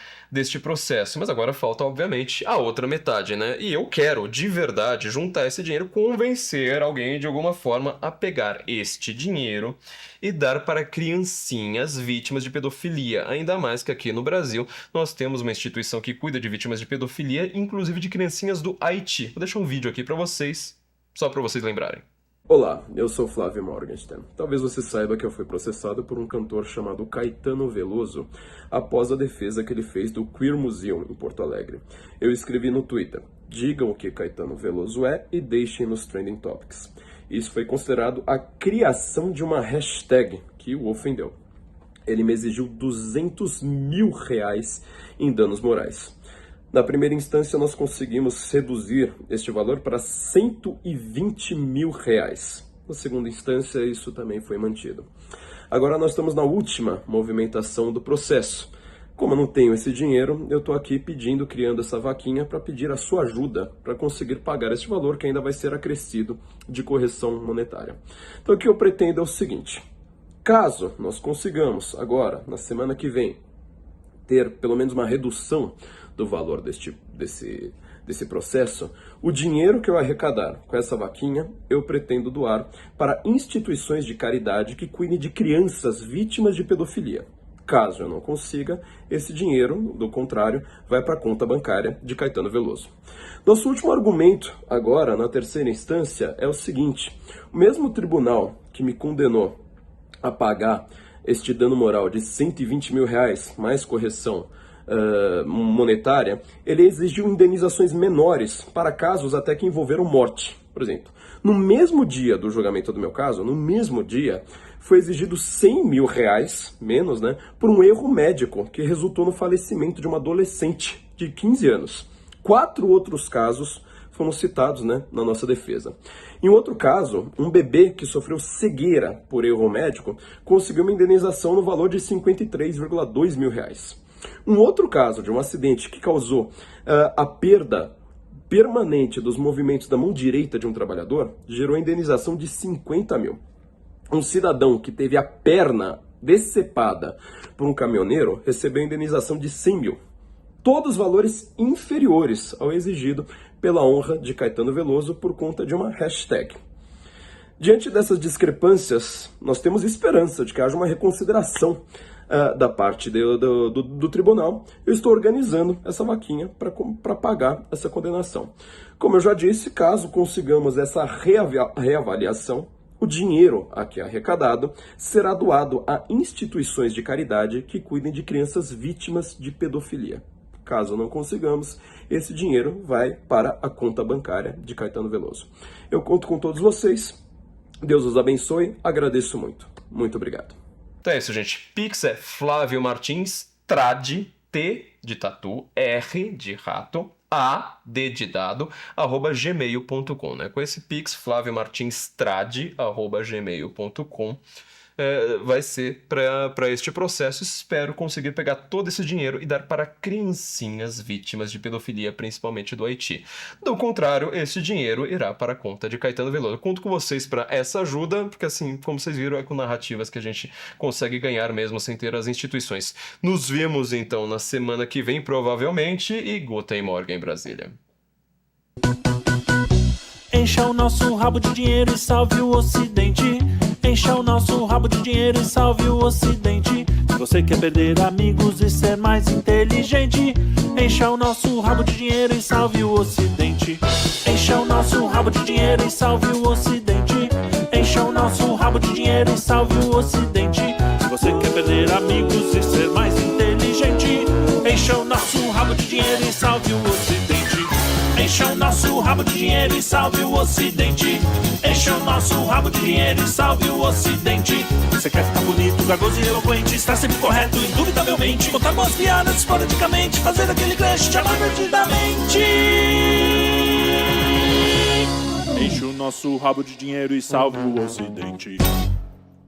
Speaker 2: processo. Mas agora falta, obviamente, a outra metade, né? E eu quero, de verdade, juntar esse dinheiro, convencer alguém, de alguma forma, a pegar este dinheiro e dar para criancinhas vítimas de pedofilia. Ainda mais que aqui no Brasil nós temos uma instituição que cuida de vítimas de pedofilia, inclusive de criancinhas do Haiti. Vou deixar um vídeo aqui para vocês, só para vocês lembrarem.
Speaker 3: Olá, eu sou Flávio Morgenstern. Talvez você saiba que eu fui processado por um cantor chamado Caetano Veloso após a defesa que ele fez do Queer Museum em Porto Alegre. Eu escrevi no Twitter, digam o que Caetano Veloso é e deixem nos Trending Topics. Isso foi considerado a criação de uma hashtag que o ofendeu. Ele me exigiu R$200 mil em danos morais. Na primeira instância, nós conseguimos reduzir este valor para R$120 mil. Na segunda instância, isso também foi mantido. Agora nós estamos na última movimentação do processo. Como eu não tenho esse dinheiro, eu estou aqui criando essa vaquinha para pedir a sua ajuda para conseguir pagar este valor que ainda vai ser acrescido de correção monetária. Então o que eu pretendo é o seguinte: caso nós consigamos agora, na semana que vem, ter pelo menos uma redução do valor desse processo, o dinheiro que eu arrecadar com essa vaquinha, eu pretendo doar para instituições de caridade que cuidem de crianças vítimas de pedofilia. Caso eu não consiga, esse dinheiro, do contrário, vai para a conta bancária de Caetano Veloso. Nosso último argumento, agora, na terceira instância, é o seguinte: o mesmo tribunal que me condenou a pagar este dano moral de R$120 mil, mais correção monetária, ele exigiu indenizações menores para casos até que envolveram morte. Por exemplo, no mesmo dia do julgamento do meu caso, no mesmo dia, foi exigido R$100 mil, menos, né, por um erro médico que resultou no falecimento de uma adolescente de 15 anos. 4 outros casos foram citados, né, na nossa defesa. Em outro caso, um bebê que sofreu cegueira por erro médico conseguiu uma indenização no valor de R$53,2 mil. Um outro caso de um acidente que causou a perda permanente dos movimentos da mão direita de um trabalhador gerou a indenização de 50 mil. Um cidadão que teve a perna decepada por um caminhoneiro recebeu a indenização de 100 mil. Todos valores inferiores ao exigido pela honra de Caetano Veloso por conta de uma hashtag. Diante dessas discrepâncias, nós temos esperança de que haja uma reconsideração da parte do tribunal. Eu estou organizando essa vaquinha para pagar essa condenação. Como eu já disse, caso consigamos essa reavaliação, o dinheiro aqui arrecadado será doado a instituições de caridade que cuidem de crianças vítimas de pedofilia. Caso não consigamos, esse dinheiro vai para a conta bancária de Caetano Veloso. Eu conto com todos vocês. Deus os abençoe. Agradeço muito. Muito obrigado.
Speaker 2: Então é isso, gente. Pix é Flávio Martins, trad, T de tatu, R de rato, A, D de dado, @gmail.com, né? Com esse Pix, flaviomartinstrad@gmail.com, vai ser para este processo. Espero conseguir pegar todo esse dinheiro e dar para criancinhas vítimas de pedofilia, principalmente do Haiti. Do contrário, esse dinheiro irá para a conta de Caetano Veloso. Conto com vocês para essa ajuda, porque assim, como vocês viram, é com narrativas que a gente consegue ganhar mesmo sem ter as instituições. Nos vemos então na semana que vem, provavelmente, e Guten Morgen, Brasília.
Speaker 4: Encha o nosso rabo de dinheiro e salve o Ocidente. Encha o nosso rabo de dinheiro e salve o Ocidente. Se você quer perder amigos e ser mais inteligente, encha o nosso rabo de dinheiro e salve o Ocidente. Encha o nosso rabo de dinheiro e salve o Ocidente. Encha o nosso rabo de dinheiro e salve o Ocidente. Se você quer perder amigos e ser mais inteligente, encha o nosso rabo de dinheiro e salve o Ocidente. Encha o nosso rabo de dinheiro e salve o Ocidente. Encha o nosso rabo de dinheiro e salve o Ocidente. Você quer ficar bonito, garboso e eloquente, estar sempre correto, indubitavelmente, contar boas piadas esporadicamente, fazer aquele crush, te amar perdidamente. Enche o nosso rabo de dinheiro e salve o Ocidente.